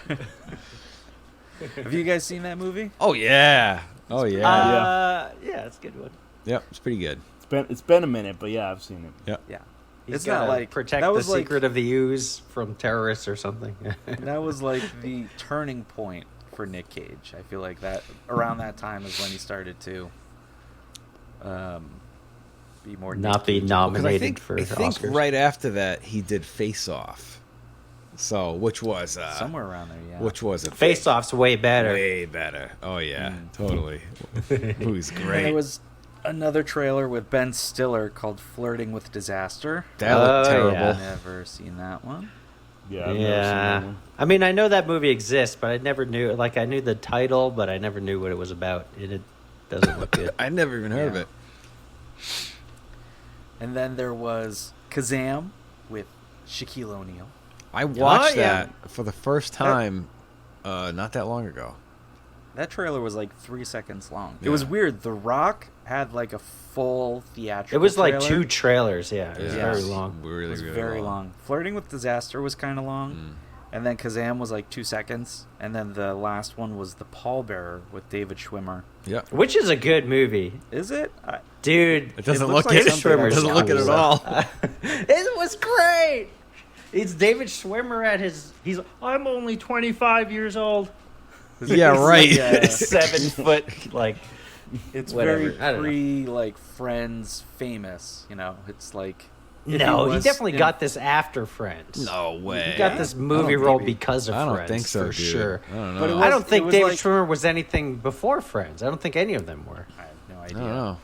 [SPEAKER 5] Have you guys seen that movie?
[SPEAKER 14] Oh yeah. Oh yeah.
[SPEAKER 16] Yeah, it's a good one.
[SPEAKER 14] Yep, it's pretty good.
[SPEAKER 15] It's been a minute, but yeah, I've seen it.
[SPEAKER 14] Yep.
[SPEAKER 5] Yeah.
[SPEAKER 16] It's not protect the secret of the ooze from terrorists or something.
[SPEAKER 5] That was the turning point for Nick Cage. I feel like that around that time is when he started to be more
[SPEAKER 16] not be nominated for Oscars.
[SPEAKER 14] I think right after that he did Face Off. So, which was
[SPEAKER 5] somewhere around there, yeah.
[SPEAKER 14] Which was
[SPEAKER 16] Face Off's way better.
[SPEAKER 14] Way better. Oh yeah, totally. Who's great.
[SPEAKER 5] And there was another trailer with Ben Stiller called "Flirting with Disaster."
[SPEAKER 14] That looked terrible.
[SPEAKER 5] Yeah. Never seen that one.
[SPEAKER 15] Yeah, I've never seen that one.
[SPEAKER 16] I mean, I know that movie exists, but I never knew. I knew the title, but I never knew what it was about. And it doesn't look good.
[SPEAKER 14] I never even heard of it.
[SPEAKER 5] And then there was Kazam with Shaquille O'Neal.
[SPEAKER 14] I watched that for the first time not that long ago.
[SPEAKER 5] That trailer was 3 seconds long. Yeah. It was weird. The Rock had a full theatrical
[SPEAKER 16] It was
[SPEAKER 5] trailer.
[SPEAKER 16] 2 trailers, yeah. It was very long.
[SPEAKER 14] Really,
[SPEAKER 5] it was
[SPEAKER 14] really
[SPEAKER 5] very long. Flirting with Disaster was kind of long. And then Kazam was 2 seconds. And then the last one was The Pallbearer with David Schwimmer.
[SPEAKER 14] Yep.
[SPEAKER 16] Which is a good movie.
[SPEAKER 5] Is it?
[SPEAKER 16] Dude.
[SPEAKER 14] It doesn't look it. It doesn't look it at all.
[SPEAKER 16] It was great. It's David Schwimmer at I'm only 25 years old.
[SPEAKER 14] Yeah, right.
[SPEAKER 16] 7 foot,
[SPEAKER 5] it's
[SPEAKER 16] whatever.
[SPEAKER 5] very Friends famous, It's
[SPEAKER 16] No, he definitely got this after Friends.
[SPEAKER 14] No way.
[SPEAKER 16] He got this movie role because of Friends.
[SPEAKER 14] I don't think so,
[SPEAKER 16] for
[SPEAKER 14] dude.
[SPEAKER 16] sure.
[SPEAKER 14] I don't know.
[SPEAKER 5] But
[SPEAKER 16] I don't think David Schwimmer was anything before Friends. I don't think any of them were.
[SPEAKER 5] I have no idea.
[SPEAKER 14] I don't know.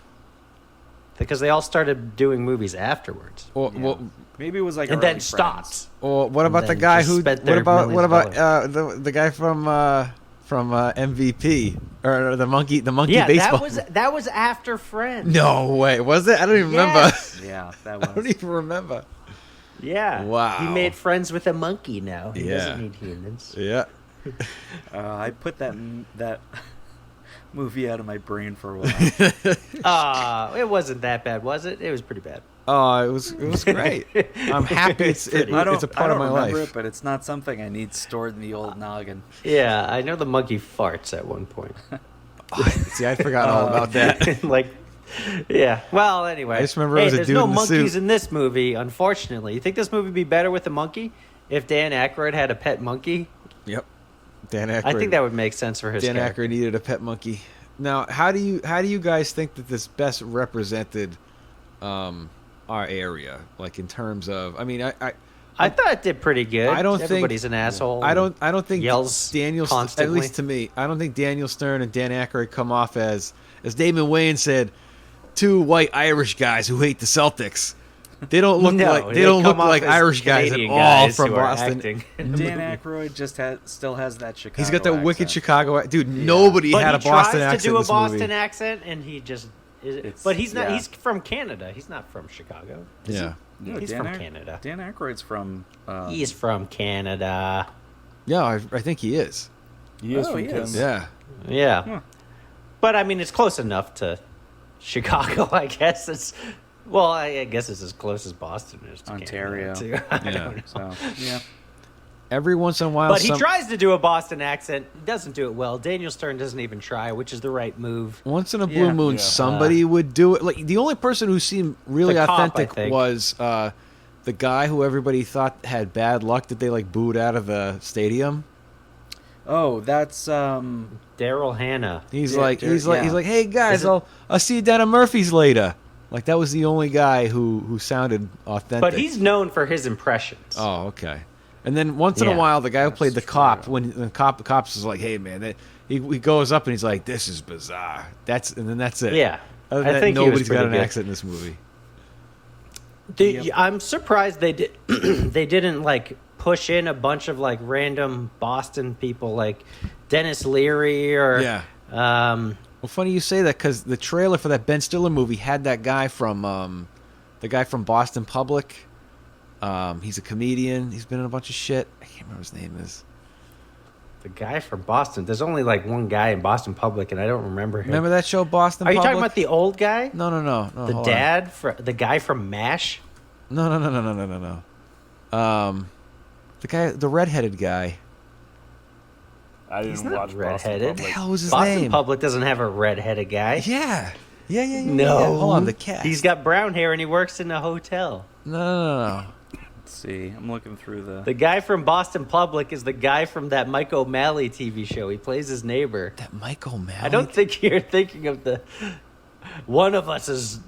[SPEAKER 16] Because they all started doing movies afterwards.
[SPEAKER 14] Well,
[SPEAKER 5] maybe it was
[SPEAKER 16] and then stopped.
[SPEAKER 14] Or what about the guy who? What about the guy from MVP or the monkey baseball?
[SPEAKER 16] Yeah, that was after Friends.
[SPEAKER 14] No way, was it? I don't even remember.
[SPEAKER 5] Yeah, that was.
[SPEAKER 14] I don't even remember.
[SPEAKER 16] Yeah.
[SPEAKER 14] Wow.
[SPEAKER 16] He made friends with a monkey now. He
[SPEAKER 14] Yeah.
[SPEAKER 16] doesn't need humans.
[SPEAKER 14] Yeah.
[SPEAKER 5] I put that movie out of my brain for a while.
[SPEAKER 16] It wasn't that bad, was it? It was pretty bad.
[SPEAKER 14] Oh, it was great. I'm happy it's a part of my life.
[SPEAKER 5] It, but it's not something I need stored in the old noggin.
[SPEAKER 16] Yeah, I know the monkey farts at one point.
[SPEAKER 14] See, I forgot all about that.
[SPEAKER 16] Yeah. Well, anyway.
[SPEAKER 14] I just remember it was a
[SPEAKER 16] there's
[SPEAKER 14] dude
[SPEAKER 16] no
[SPEAKER 14] in the
[SPEAKER 16] monkeys
[SPEAKER 14] suit.
[SPEAKER 16] in this movie, unfortunately. You think this movie would be better with a monkey if Dan Aykroyd had a pet monkey?
[SPEAKER 14] Yep. Dan Aykroyd.
[SPEAKER 16] I think that would make sense for his
[SPEAKER 14] Dan
[SPEAKER 16] character.
[SPEAKER 14] Aykroyd needed a pet monkey. Now, how do you guys think that this best represented our area? Like in terms of, I mean,
[SPEAKER 16] I thought it did pretty good.
[SPEAKER 14] I don't
[SPEAKER 16] Everybody's
[SPEAKER 14] think
[SPEAKER 16] an asshole.
[SPEAKER 14] I don't think
[SPEAKER 16] yells
[SPEAKER 14] Daniel,
[SPEAKER 16] constantly.
[SPEAKER 14] at least to me, I don't think Daniel Stern and Dan Aykroyd come off as Damon Wayans said, two white Irish guys who hate the Celtics. They don't look like Irish guys at all from Boston.
[SPEAKER 5] Dan Aykroyd just still has that Chicago.
[SPEAKER 14] He's got that wicked
[SPEAKER 5] accent.
[SPEAKER 14] Chicago. Dude, nobody had a Boston accent.
[SPEAKER 16] He tries to do
[SPEAKER 14] in
[SPEAKER 16] a
[SPEAKER 14] this
[SPEAKER 16] Boston
[SPEAKER 14] movie.
[SPEAKER 16] accent, and he just. But he's not. He's from Canada. He's not from Chicago.
[SPEAKER 14] Yeah.
[SPEAKER 16] He's from Canada.
[SPEAKER 5] Dan Aykroyd's from.
[SPEAKER 16] He's from Canada.
[SPEAKER 14] Yeah, I think he is.
[SPEAKER 15] He is from Canada.
[SPEAKER 14] Yeah.
[SPEAKER 16] Yeah.
[SPEAKER 5] Huh.
[SPEAKER 16] But I mean, it's close enough to Chicago. I guess I guess it's as close as Boston is to
[SPEAKER 5] Ontario.
[SPEAKER 16] Canada, too. I don't know.
[SPEAKER 5] So yeah.
[SPEAKER 14] Every once in a while,
[SPEAKER 16] But he tries to do a Boston accent. He doesn't do it well. Daniel Stern doesn't even try, which is the right move.
[SPEAKER 14] Once in a blue moon, somebody would do it. Like the only person who seemed really
[SPEAKER 16] The cop, I
[SPEAKER 14] authentic
[SPEAKER 16] think.
[SPEAKER 14] was the guy who everybody thought had bad luck that they like booed out of the stadium.
[SPEAKER 5] Oh, that's
[SPEAKER 16] Daryl Hannah.
[SPEAKER 14] He's like, hey guys, I'll see you down at Murphy's later. Like that was the only guy who sounded authentic.
[SPEAKER 16] But he's known for his impressions.
[SPEAKER 14] Oh, okay. And then once in a while, the guy who played the cop, when the cops was like, "Hey, man," he goes up and he's like, "This is bizarre." And then that's it.
[SPEAKER 16] Yeah,
[SPEAKER 14] Other than
[SPEAKER 16] I
[SPEAKER 14] that,
[SPEAKER 16] think he was
[SPEAKER 14] nobody's got an
[SPEAKER 16] pretty good.
[SPEAKER 14] accent in this movie.
[SPEAKER 16] I'm surprised they did. They didn't like push in a bunch of like random Boston people like Dennis Leary or
[SPEAKER 14] Well, funny you say that because the trailer for that Ben Stiller movie had that guy from Boston Public. He's a comedian. He's been in a bunch of shit. I can't remember what his name is.
[SPEAKER 16] The guy from Boston. There's only like one guy in Boston Public, and I don't remember him.
[SPEAKER 14] Remember that show, Boston
[SPEAKER 16] Are you
[SPEAKER 14] Public?
[SPEAKER 16] talking about the old guy?
[SPEAKER 14] No.
[SPEAKER 16] The
[SPEAKER 14] hold
[SPEAKER 16] dad, the guy from MASH.
[SPEAKER 14] No. The guy, the redheaded guy.
[SPEAKER 15] I didn't
[SPEAKER 16] He's not
[SPEAKER 15] watch
[SPEAKER 16] redheaded.
[SPEAKER 15] Boston
[SPEAKER 14] What the
[SPEAKER 15] Public.
[SPEAKER 14] hell was his
[SPEAKER 16] Boston
[SPEAKER 14] name?
[SPEAKER 16] Public doesn't have a redheaded guy.
[SPEAKER 14] Yeah.
[SPEAKER 16] No.
[SPEAKER 14] Hold on, the cat.
[SPEAKER 16] He's got brown hair and he works in a hotel.
[SPEAKER 14] No.
[SPEAKER 5] Let's see. I'm looking through
[SPEAKER 16] The guy from Boston Public is the guy from that Mike O'Malley TV show. He plays his neighbor.
[SPEAKER 14] That Mike O'Malley?
[SPEAKER 16] I don't think you're thinking of the... One of us is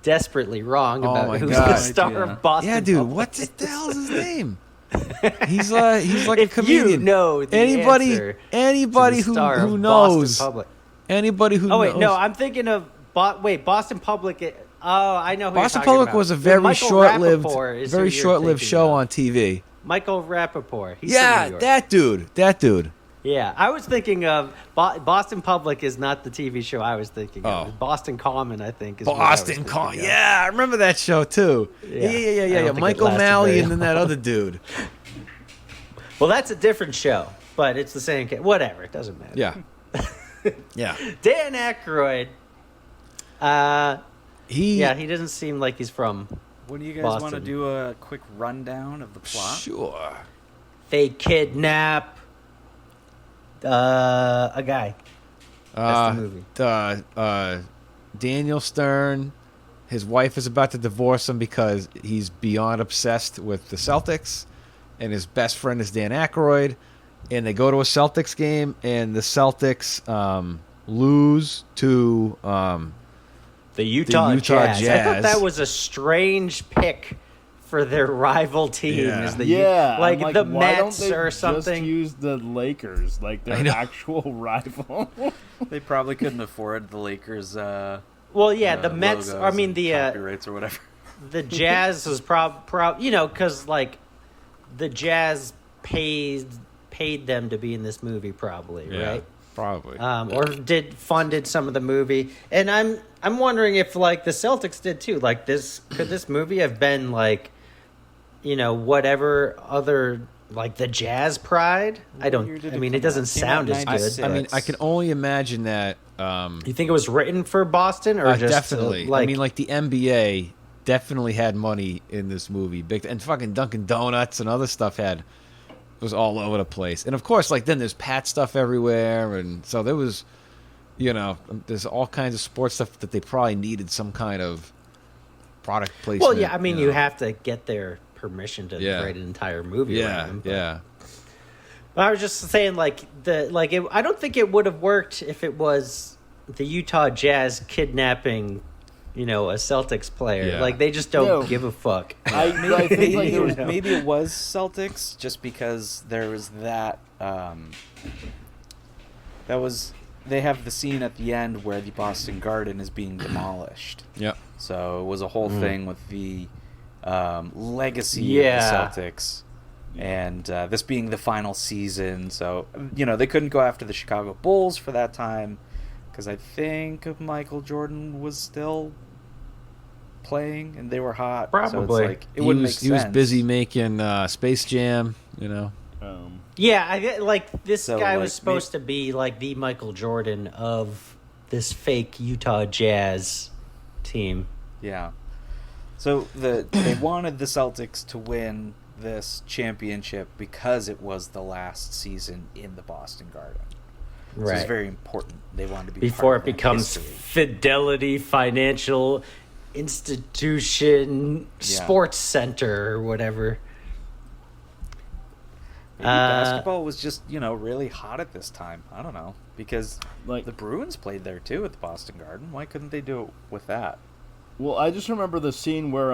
[SPEAKER 16] desperately wrong
[SPEAKER 14] Oh
[SPEAKER 16] about
[SPEAKER 14] my
[SPEAKER 16] who's
[SPEAKER 14] God.
[SPEAKER 16] the star of Boston
[SPEAKER 14] Yeah, dude.
[SPEAKER 16] Public.
[SPEAKER 14] What the hell is his name? He's like a
[SPEAKER 16] If
[SPEAKER 14] comedian.
[SPEAKER 16] you know the answer
[SPEAKER 14] anybody
[SPEAKER 16] to the star
[SPEAKER 14] who
[SPEAKER 16] of
[SPEAKER 14] knows.
[SPEAKER 16] Boston Public.
[SPEAKER 14] Anybody who knows.
[SPEAKER 16] Oh, wait, no, I'm thinking of... Boston Public... Oh, I know who
[SPEAKER 14] Boston
[SPEAKER 16] you're talking
[SPEAKER 14] Public
[SPEAKER 16] about.
[SPEAKER 14] was a
[SPEAKER 16] Yeah,
[SPEAKER 14] very
[SPEAKER 16] Michael
[SPEAKER 14] short-lived,
[SPEAKER 16] Rappaport is who you're thinking
[SPEAKER 14] show
[SPEAKER 16] of.
[SPEAKER 14] on TV.
[SPEAKER 16] Michael Rappaport. He's from New
[SPEAKER 14] Yeah,
[SPEAKER 16] York.
[SPEAKER 14] that dude.
[SPEAKER 16] Yeah, I was thinking of Boston Public is not the TV show I was thinking of.
[SPEAKER 14] Oh.
[SPEAKER 16] Boston Common, I think. Is what I was
[SPEAKER 14] Boston
[SPEAKER 16] thinking
[SPEAKER 14] Common.
[SPEAKER 16] of.
[SPEAKER 14] Yeah, I remember that show too.
[SPEAKER 16] Yeah. I
[SPEAKER 14] Yeah.
[SPEAKER 16] don't think
[SPEAKER 14] Mike
[SPEAKER 16] it lasted
[SPEAKER 14] O'Malley
[SPEAKER 16] very
[SPEAKER 14] and then that other dude.
[SPEAKER 16] Well, that's a different show, but it's the same. Whatever, it doesn't matter.
[SPEAKER 14] Yeah. Yeah.
[SPEAKER 16] Dan Aykroyd.
[SPEAKER 14] He
[SPEAKER 16] doesn't seem like he's from.
[SPEAKER 5] What do you guys
[SPEAKER 16] Boston.
[SPEAKER 5] want to do a quick rundown of the plot?
[SPEAKER 14] Sure.
[SPEAKER 16] They kidnap a guy. That's the movie.
[SPEAKER 14] Daniel Stern, his wife is about to divorce him because he's beyond obsessed with the Celtics, and his best friend is Dan Aykroyd, and they go to a Celtics game, and the Celtics lose to
[SPEAKER 16] The Utah Jazz. I
[SPEAKER 14] Jazz.
[SPEAKER 16] thought that was a strange pick for their rival team.
[SPEAKER 14] Yeah.
[SPEAKER 16] Is the
[SPEAKER 15] I'm
[SPEAKER 16] like the
[SPEAKER 15] why
[SPEAKER 16] Mets
[SPEAKER 15] don't they
[SPEAKER 16] or
[SPEAKER 15] just
[SPEAKER 16] something.
[SPEAKER 15] use the Lakers like
[SPEAKER 14] I
[SPEAKER 15] their
[SPEAKER 14] know.
[SPEAKER 15] actual rival?
[SPEAKER 5] They probably couldn't afford the Lakers.
[SPEAKER 16] Well, yeah, the Mets.
[SPEAKER 5] logos
[SPEAKER 16] I mean,
[SPEAKER 5] and
[SPEAKER 16] the
[SPEAKER 5] copyrights or whatever.
[SPEAKER 16] the Jazz was because like the Jazz paid them to be in this movie, probably, right?
[SPEAKER 14] Probably.
[SPEAKER 16] Or funded some of the movie, and I'm wondering if like the Celtics did too. Like could this movie have been like, whatever other like the Jazz Pride? I mean, it doesn't sound as good.
[SPEAKER 14] I mean, I can only imagine that.
[SPEAKER 16] You think it was written for Boston or just
[SPEAKER 14] definitely?
[SPEAKER 16] like
[SPEAKER 14] I mean, like the NBA definitely had money in this movie. Big and fucking Dunkin' Donuts and other stuff was all over the place. And of course, like then there's Pat stuff everywhere, and so there was, there's all kinds of sports stuff that they probably needed some kind of product placement.
[SPEAKER 16] Well, yeah, I mean, you have to get their permission to write an entire movie around them.
[SPEAKER 14] Yeah.
[SPEAKER 16] I was just saying, I don't think it would have worked if it was the Utah Jazz kidnapping, a Celtics player.
[SPEAKER 14] Yeah.
[SPEAKER 16] Like, they just don't give a fuck.
[SPEAKER 15] I think like there was
[SPEAKER 5] maybe it was Celtics, just because there was that. They have the scene at the end where the Boston Garden is being demolished.
[SPEAKER 14] Yep.
[SPEAKER 5] So it was a whole thing with the legacy of the Celtics. And this being the final season, so they couldn't go after the Chicago Bulls for that time, because I think Michael Jordan was still playing and they were hot.
[SPEAKER 16] Probably.
[SPEAKER 5] So it's like, it wouldn't make sense.
[SPEAKER 14] He was busy making Space Jam,
[SPEAKER 16] Yeah, this
[SPEAKER 5] So,
[SPEAKER 16] guy
[SPEAKER 5] like,
[SPEAKER 16] was supposed to be like the Michael Jordan of this fake Utah Jazz team.
[SPEAKER 5] Yeah. So they wanted the Celtics to win this championship because it was the last season in the Boston Garden. So
[SPEAKER 16] Right.
[SPEAKER 5] it's very important. They wanted to be
[SPEAKER 16] Before
[SPEAKER 5] part
[SPEAKER 16] it
[SPEAKER 5] of that
[SPEAKER 16] becomes
[SPEAKER 5] history.
[SPEAKER 16] Fidelity Financial Institution Sports Center or whatever.
[SPEAKER 5] Maybe basketball was just, really hot at this time. I don't know. Because the Bruins played there too at the Boston Garden. Why couldn't they do it with that?
[SPEAKER 15] Well, I just remember the scene where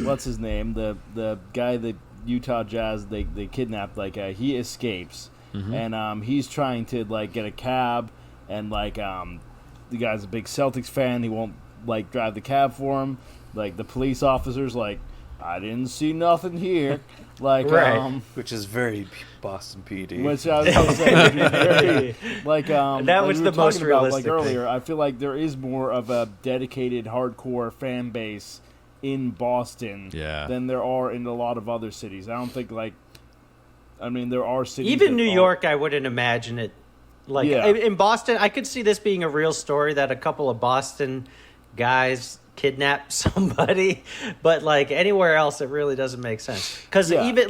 [SPEAKER 15] what's his name? The guy that Utah Jazz they kidnapped, he escapes. And he's trying to get a cab, and the guy's a big Celtics fan. He won't drive the cab for him. The police officer's I didn't see nothing here.
[SPEAKER 16] Right.
[SPEAKER 5] Which is very Boston PD.
[SPEAKER 15] Which I was gonna say,
[SPEAKER 16] that was
[SPEAKER 15] we were
[SPEAKER 16] the most
[SPEAKER 15] talking about,
[SPEAKER 16] realistic
[SPEAKER 15] earlier.
[SPEAKER 16] thing.
[SPEAKER 15] I feel like there is more of a dedicated hardcore fan base in Boston than there are in a lot of other cities. I don't think there are cities.
[SPEAKER 16] Even New York, I wouldn't imagine it. In Boston, I could see this being a real story that a couple of Boston guys kidnap somebody, but anywhere else, it really doesn't make sense. Because even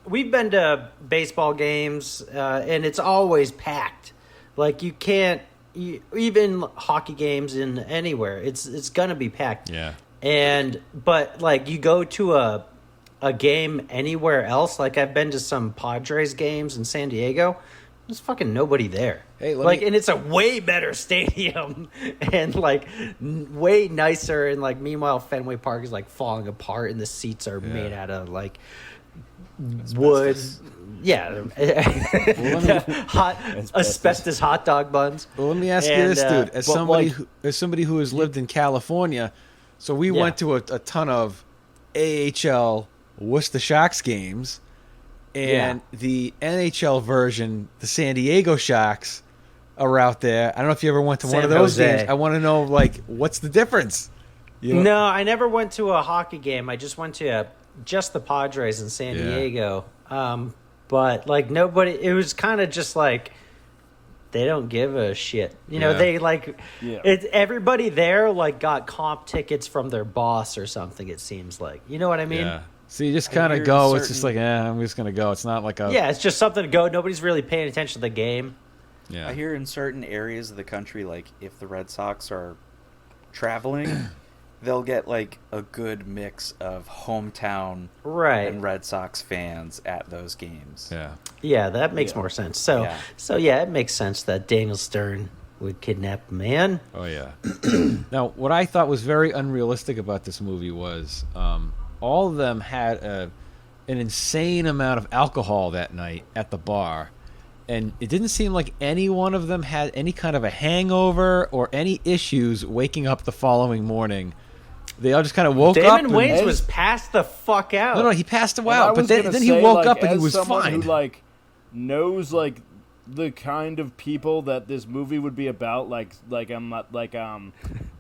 [SPEAKER 16] we've been to baseball games, and it's always packed. You can't even hockey games in anywhere. It's gonna be packed.
[SPEAKER 14] Yeah.
[SPEAKER 16] But you go to a game anywhere else, I've been to some Padres games in San Diego, there's fucking nobody there.
[SPEAKER 14] Hey,
[SPEAKER 16] and it's a way better stadium and way nicer, and meanwhile Fenway Park is falling apart and the seats are made out of wood. Yeah. Asbestos hot dog buns.
[SPEAKER 14] Well, let me ask you this, dude. As somebody who has lived in California, so we went to a ton of AHL Worcester Sharks games, and the NHL version, the San Diego Sharks, are out there. I don't know if you ever went to one of those games. I want to know, what's the difference?
[SPEAKER 16] No, I never went to a hockey game. I just went to just the Padres in San Diego. But nobody, it was kind of just they don't give a shit. They everybody there got comp tickets from their boss or something, it seems like. You know what I mean?
[SPEAKER 14] Yeah. So you just kind of go. It's just I'm just going to go. It's not
[SPEAKER 16] it's just something to go. Nobody's really paying attention to the game.
[SPEAKER 14] Yeah.
[SPEAKER 5] I hear in certain areas of the country, if the Red Sox are traveling, they'll get a good mix of hometown and Red Sox fans at those games.
[SPEAKER 16] Yeah, that makes more sense. So it makes sense that Daniel Stern would kidnap a man.
[SPEAKER 14] Oh yeah. Now, what I thought was very unrealistic about this movie was all of them had an insane amount of alcohol that night at the bar. And it didn't seem like any one of them had any kind of a hangover or any issues waking up the following morning. They all just kind of woke up.
[SPEAKER 16] Damon Wayans was passed the fuck out.
[SPEAKER 14] No, he passed out. But then he woke up and he was fine.
[SPEAKER 15] Who, knows the kind of people that this movie would be about.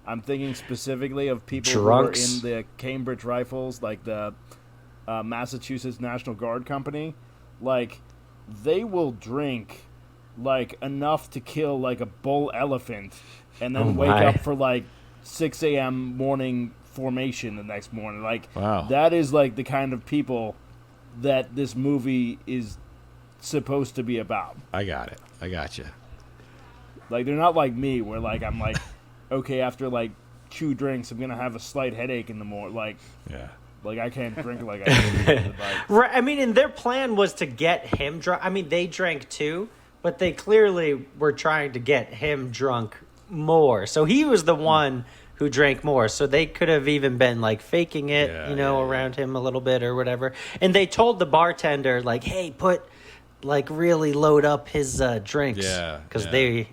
[SPEAKER 15] I'm thinking specifically of people
[SPEAKER 16] Drunks.
[SPEAKER 15] who are in the Cambridge Rifles, the Massachusetts National Guard Company. They will drink enough to kill a bull elephant, and then wake up for 6 a.m. morning formation the next morning. Like,
[SPEAKER 14] wow.
[SPEAKER 15] That is like the kind of people that this movie is supposed to be about.
[SPEAKER 14] I got it. I got you.
[SPEAKER 15] Like, they're not like me, where like I'm like, okay, after like 2 drinks, I'm gonna have a slight headache in the morning. Like,
[SPEAKER 14] yeah.
[SPEAKER 15] Like, I can't drink like I like.
[SPEAKER 16] Right. I mean, and their plan was to get him drunk. I mean, they drank too, but they clearly were trying to get him drunk more. So he was the one who drank more. So they could have even been like faking it, around him a little bit or whatever. And they told the bartender, like, hey, really load up his drinks.
[SPEAKER 14] Yeah.
[SPEAKER 16] Because they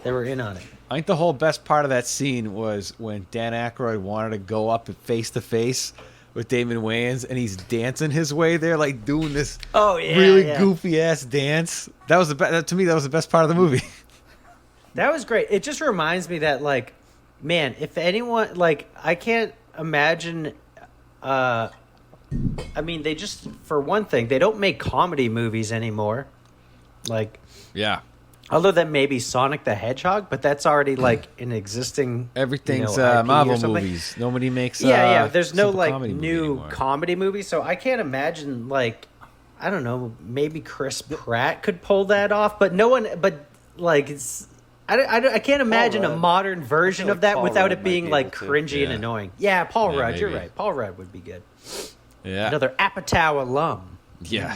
[SPEAKER 16] were in on it.
[SPEAKER 14] I think the whole best part of that scene was when Dan Aykroyd wanted to go up face to face with Damon Wayans, and he's dancing his way there, like doing this really goofy ass dance. That was to me, that was the best part of the movie.
[SPEAKER 16] That was great. It just reminds me that, like, man, if anyone, like, I can't imagine. I mean, they just, for one thing, they don't make comedy movies anymore. Like,
[SPEAKER 14] yeah.
[SPEAKER 16] Other than maybe Sonic the Hedgehog, but that's already like an existing.
[SPEAKER 14] Everything's
[SPEAKER 16] IP
[SPEAKER 14] Marvel movies. Nobody makes.
[SPEAKER 16] There's no like
[SPEAKER 14] new
[SPEAKER 16] comedy movie, so I can't imagine like, I don't know, maybe Chris Pratt could pull that off, but no one. But like, it's I can't imagine a modern version of that without it being like cringy and annoying. Yeah, Paul Rudd, you're right. Paul Rudd would be good.
[SPEAKER 14] Yeah,
[SPEAKER 16] another Apatow alum.
[SPEAKER 14] Yeah.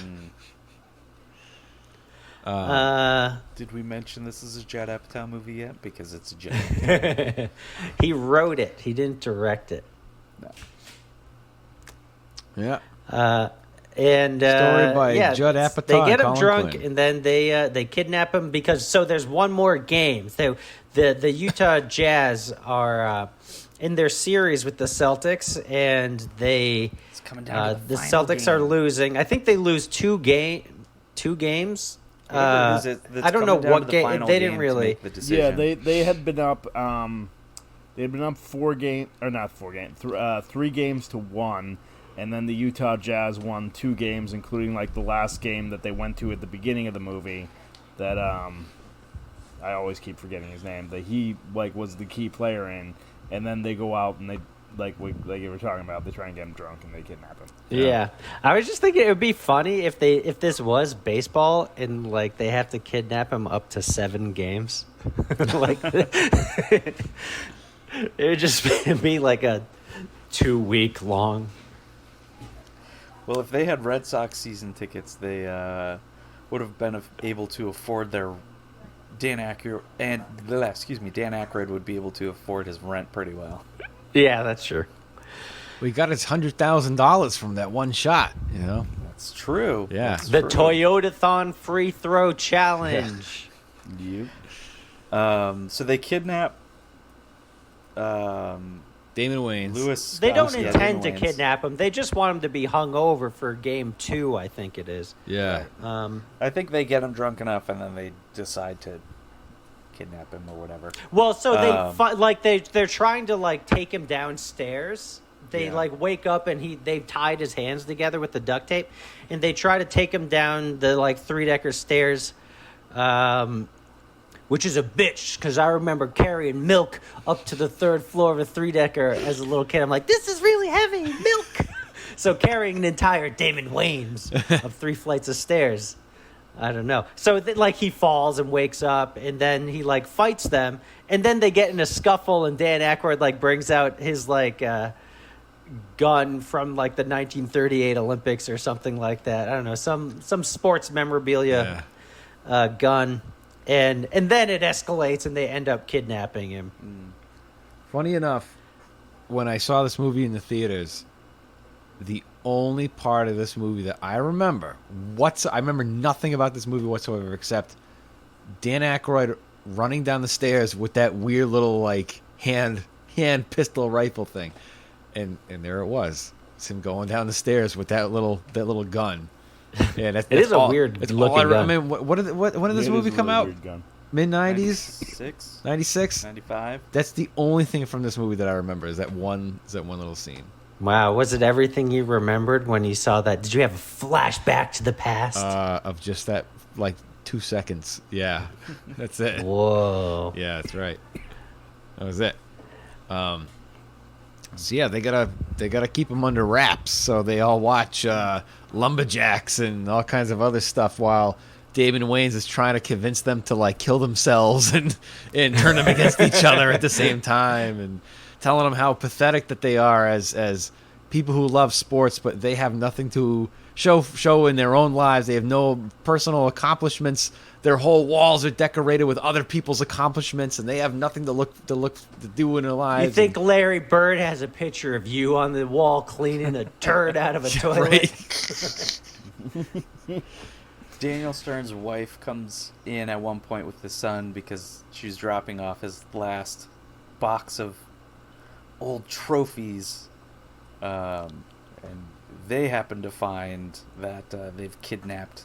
[SPEAKER 5] Did we mention this is a Judd Apatow movie yet? Because it's a Judd.
[SPEAKER 16] He wrote it. He didn't direct it.
[SPEAKER 5] No.
[SPEAKER 14] Yeah.
[SPEAKER 16] And
[SPEAKER 14] story by Judd Apatow.
[SPEAKER 16] They get him
[SPEAKER 14] Colin
[SPEAKER 16] drunk,
[SPEAKER 14] Quinn.
[SPEAKER 16] and then they kidnap him because there's one more game. The Utah Jazz are in their series with the Celtics, and it's
[SPEAKER 5] coming down to
[SPEAKER 16] the Celtics are losing. I think they lose two games. I don't know what game. They didn't really.
[SPEAKER 15] Yeah, they had been up. They had been up 3 games to 1, and then the Utah Jazz won 2 games, including like the last game that they went to at the beginning of the movie. That I always keep forgetting his name. That he like was the key player in, and then they go out and they. Like you were talking about, they try and get him drunk and they kidnap him.
[SPEAKER 16] Yeah. I was just thinking it would be funny if this was baseball and like they have to kidnap him up to 7 games. Like it would just be like a 2-week long.
[SPEAKER 5] Well, if they had Red Sox season tickets, they would have been able to afford their Dan Aykroyd would be able to afford his rent pretty well.
[SPEAKER 16] Yeah, that's true.
[SPEAKER 14] We got his $100,000 from that one shot.
[SPEAKER 5] That's true.
[SPEAKER 14] Yeah,
[SPEAKER 16] the Toyotathon free throw challenge.
[SPEAKER 5] Yeah. So they kidnap
[SPEAKER 14] Damon Wayans.
[SPEAKER 5] Lewis.
[SPEAKER 16] They don't intend to kidnap him. They just want him to be hung over for game 2. I think it is.
[SPEAKER 14] Yeah.
[SPEAKER 5] I think they get him drunk enough, and then they decide to kidnap him or whatever.
[SPEAKER 16] Well, so they're trying to like take him downstairs. They like wake up and they've tied his hands together with the duct tape, and they try to take him down the like 3-decker stairs, which is a bitch because I remember carrying milk up to the 3rd floor of a 3-decker as a little kid. I'm like, this is really heavy, milk. So carrying an entire Damon Wayans of 3 flights of stairs. I don't know. So like he falls and wakes up, and then he like fights them, and then they get in a scuffle, and Dan Aykroyd like brings out his like gun from like the 1938 Olympics or something like that. I don't know, some sports memorabilia gun, and then it escalates, and they end up kidnapping him.
[SPEAKER 14] Funny enough, when I saw this movie in the theaters, the only part of this movie that I remember I remember nothing about this movie whatsoever except Dan Aykroyd running down the stairs with that weird little like hand pistol rifle thing, and there it was. It's him going down the stairs with that little gun. Yeah, that's
[SPEAKER 16] it is a weird looking gun.
[SPEAKER 14] I mean, when did this movie come out? Mid 90s, 96,
[SPEAKER 5] 95.
[SPEAKER 14] That's the only thing from this movie that I remember is that one little scene.
[SPEAKER 16] Wow, was it everything you remembered when you saw that? Did you have a flashback to the past?
[SPEAKER 14] Of just that, like, 2 seconds. Yeah, that's it.
[SPEAKER 16] Whoa.
[SPEAKER 14] Yeah, that's right. That was it. So yeah, they gotta keep them under wraps. So they all watch lumberjacks and all kinds of other stuff while Damon Wayans is trying to convince them to like kill themselves and turn them against each other at the same time, and telling them how pathetic that they are as people who love sports, but they have nothing to show in their own lives. They have no personal accomplishments. Their whole walls are decorated with other people's accomplishments, and they have nothing to do in their lives.
[SPEAKER 16] You think Larry Bird has a picture of you on the wall cleaning a turd out of a toilet?
[SPEAKER 5] Daniel Stern's wife comes in at one point with the son because she's dropping off his last box of old trophies, and they happen to find that they've kidnapped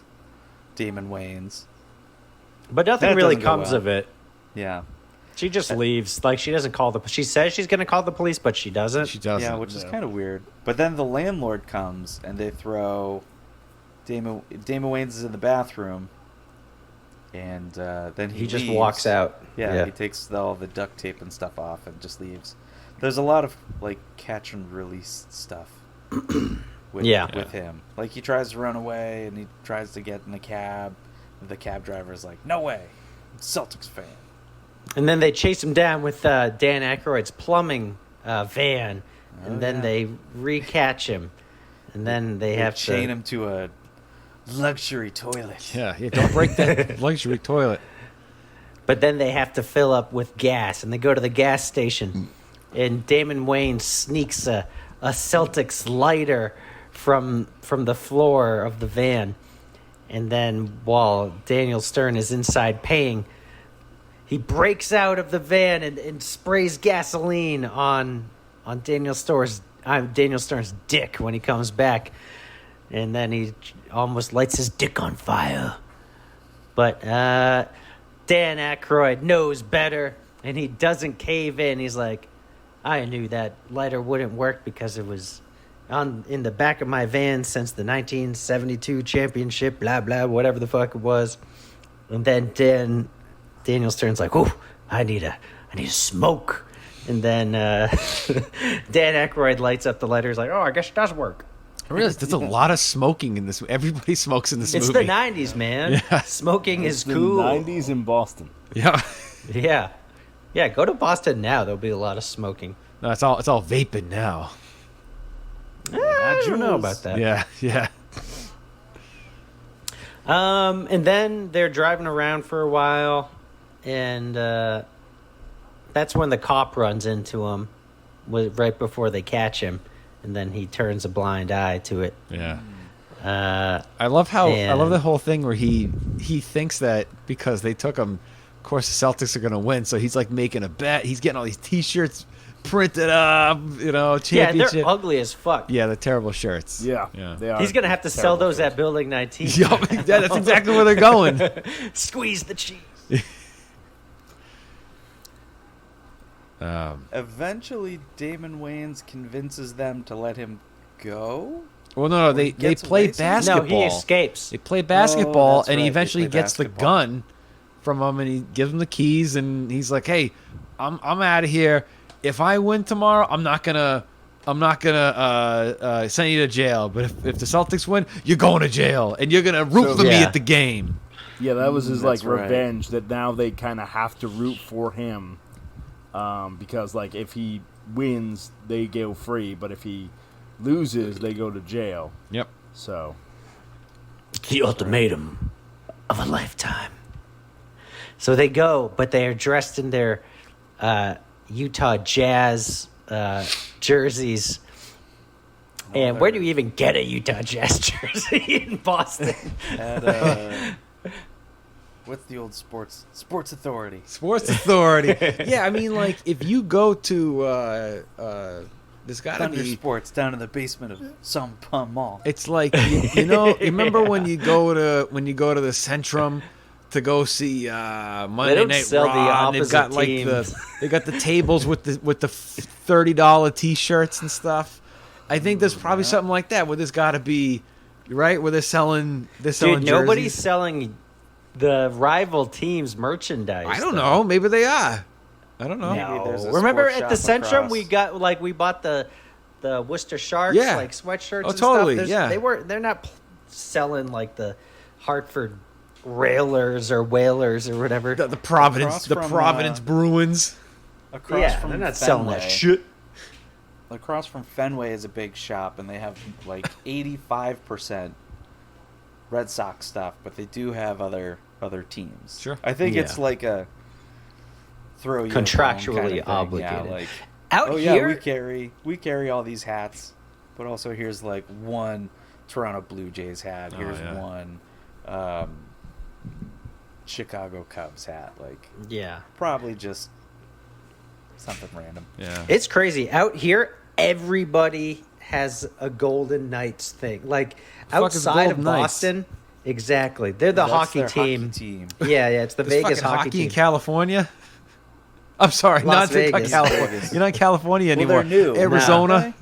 [SPEAKER 5] Damon Wayans.
[SPEAKER 16] But nothing
[SPEAKER 5] That
[SPEAKER 16] really
[SPEAKER 5] doesn't go
[SPEAKER 16] comes
[SPEAKER 5] well.
[SPEAKER 16] of it.
[SPEAKER 5] Yeah.
[SPEAKER 16] She just leaves. Like, she doesn't call the... She says she's going to call the police, but she doesn't.
[SPEAKER 14] She doesn't.
[SPEAKER 5] Yeah, which is kind of weird. But then the landlord comes, and they throw... Damon Wayans is in the bathroom, and then he
[SPEAKER 16] just
[SPEAKER 5] leaves.
[SPEAKER 16] walks out.
[SPEAKER 5] Yeah, he takes all the duct tape and stuff off and just leaves. There's a lot of, like, catch and release stuff with him. Like, he tries to run away, and he tries to get in a cab. The cab driver's like, no way, I'm a Celtics fan.
[SPEAKER 16] And then they chase him down with Dan Aykroyd's plumbing van, and then they re-catch him. And then they have to
[SPEAKER 5] chain him to a luxury toilet.
[SPEAKER 14] Yeah, don't break that luxury toilet.
[SPEAKER 16] But then they have to fill up with gas, and they go to the gas station, and Damon Wayans sneaks a Celtics lighter from the floor of the van. And then while Daniel Stern is inside paying, he breaks out of the van and sprays gasoline on Daniel Stern's dick when he comes back. And then he almost lights his dick on fire. But Dan Aykroyd knows better, and he doesn't cave in. He's like, I knew that lighter wouldn't work because it was in the back of my van since the 1972 championship, blah, blah, whatever the fuck it was. And then Daniel Stern's like, oh, I need a smoke. And then Dan Aykroyd lights up the lighter. He's like, oh, I guess it does work.
[SPEAKER 14] I realize there's a lot of smoking in this. Everybody smokes in this
[SPEAKER 16] it's
[SPEAKER 14] movie.
[SPEAKER 16] It's the 90s, man.
[SPEAKER 14] Yeah.
[SPEAKER 16] Smoking is
[SPEAKER 15] the
[SPEAKER 16] cool.
[SPEAKER 15] 90s in Boston.
[SPEAKER 14] Yeah.
[SPEAKER 16] Yeah, go to Boston now. There'll be a lot of smoking.
[SPEAKER 14] No, it's all vaping now.
[SPEAKER 16] How'd you know about that?
[SPEAKER 14] Yeah.
[SPEAKER 16] And then they're driving around for a while, and that's when the cop runs into him, right before they catch him, and then he turns a blind eye to it.
[SPEAKER 14] Yeah. I love the whole thing where he thinks that because they took him, of course the Celtics are going to win, so he's like making a bet. He's getting all these T-shirts printed up, championship.
[SPEAKER 16] Yeah, they're ugly as fuck.
[SPEAKER 14] Yeah, they're terrible shirts.
[SPEAKER 15] Yeah. They are.
[SPEAKER 16] He's going to have to sell those at Building 19.
[SPEAKER 14] Yeah, that's exactly where they're going.
[SPEAKER 16] Squeeze the cheese.
[SPEAKER 5] Eventually, Damon Wayans convinces them to let him go.
[SPEAKER 14] Well, no, they play basketball.
[SPEAKER 16] No, he escapes.
[SPEAKER 14] They play basketball,
[SPEAKER 5] that's
[SPEAKER 14] and he
[SPEAKER 5] right,
[SPEAKER 14] eventually
[SPEAKER 5] they play
[SPEAKER 14] gets the
[SPEAKER 5] basketball.
[SPEAKER 14] gun from him, and he gives him the keys, and he's like, "Hey, I'm out of here. If I win tomorrow, I'm not gonna send you to jail. But if the Celtics win, you're going to jail, and you're gonna root for me at the game."
[SPEAKER 15] Yeah, that was his
[SPEAKER 5] That's right.
[SPEAKER 15] revenge. That now they kind of have to root for him, because if he wins, they go free, but if he loses, they go to jail.
[SPEAKER 14] Yep.
[SPEAKER 15] So
[SPEAKER 16] the ultimatum of a lifetime. So they go, but they are dressed in their Utah Jazz jerseys. And where do you even get a Utah Jazz jersey in Boston?
[SPEAKER 5] What's the old Sports Authority?
[SPEAKER 14] Sports Authority. Yeah, I mean, if you go to there's got to
[SPEAKER 5] Thunder
[SPEAKER 14] be
[SPEAKER 5] Sports down in the basement of some Pum Mall.
[SPEAKER 14] It's like you remember when you go to the Centrum to go see Monday Night Raw, and they've got they got the tables with the $30 T-shirts and stuff. I think there's probably something like that where there's got to be right where they're selling. Dude,
[SPEAKER 16] nobody's
[SPEAKER 14] jerseys.
[SPEAKER 16] selling the rival team's merchandise.
[SPEAKER 14] I don't know. Maybe they are. I don't know.
[SPEAKER 5] Maybe there's a
[SPEAKER 16] Remember
[SPEAKER 5] sports
[SPEAKER 16] at the
[SPEAKER 5] shop
[SPEAKER 16] Centrum
[SPEAKER 5] across.
[SPEAKER 16] we bought the Worcester Sharks
[SPEAKER 14] Yeah.
[SPEAKER 16] like sweatshirts.
[SPEAKER 14] Oh,
[SPEAKER 16] and
[SPEAKER 14] totally,
[SPEAKER 16] Stuff.
[SPEAKER 14] yeah.
[SPEAKER 16] They're not selling like the Hartford Railers or Whalers or whatever.
[SPEAKER 14] The Providence,
[SPEAKER 5] Across from,
[SPEAKER 14] Providence Bruins.
[SPEAKER 5] Across from
[SPEAKER 16] they're not
[SPEAKER 5] Fenway.
[SPEAKER 16] selling that shit.
[SPEAKER 5] Across from Fenway is a big shop, and they have like 85% Red Sox stuff, but they do have other teams.
[SPEAKER 14] Sure.
[SPEAKER 5] I think it's
[SPEAKER 16] Yeah.
[SPEAKER 5] like a throw you a bone
[SPEAKER 16] Contractually
[SPEAKER 5] kind of thing.
[SPEAKER 16] obligated.
[SPEAKER 5] Yeah, like,
[SPEAKER 16] Out
[SPEAKER 5] oh
[SPEAKER 16] here,
[SPEAKER 5] yeah, we carry all these hats, but also here's like one Toronto Blue Jays hat. Here's one Chicago Cubs hat. Like,
[SPEAKER 16] yeah,
[SPEAKER 5] probably just something random.
[SPEAKER 14] Yeah.
[SPEAKER 16] it's crazy. Out here, everybody has a Golden Knights thing. Like
[SPEAKER 14] fuck is
[SPEAKER 16] outside of
[SPEAKER 14] Golden Knights?
[SPEAKER 16] Boston, exactly. They're the
[SPEAKER 5] That's
[SPEAKER 16] hockey
[SPEAKER 5] their
[SPEAKER 16] team.
[SPEAKER 5] hockey team.
[SPEAKER 16] Yeah, it's the
[SPEAKER 14] There's
[SPEAKER 16] Vegas
[SPEAKER 14] fucking
[SPEAKER 16] hockey team.
[SPEAKER 14] in California. I'm sorry,
[SPEAKER 16] Las
[SPEAKER 14] not
[SPEAKER 16] Vegas.
[SPEAKER 14] California.
[SPEAKER 5] Vegas.
[SPEAKER 14] You're not in California anymore.
[SPEAKER 5] they're new.
[SPEAKER 14] Arizona.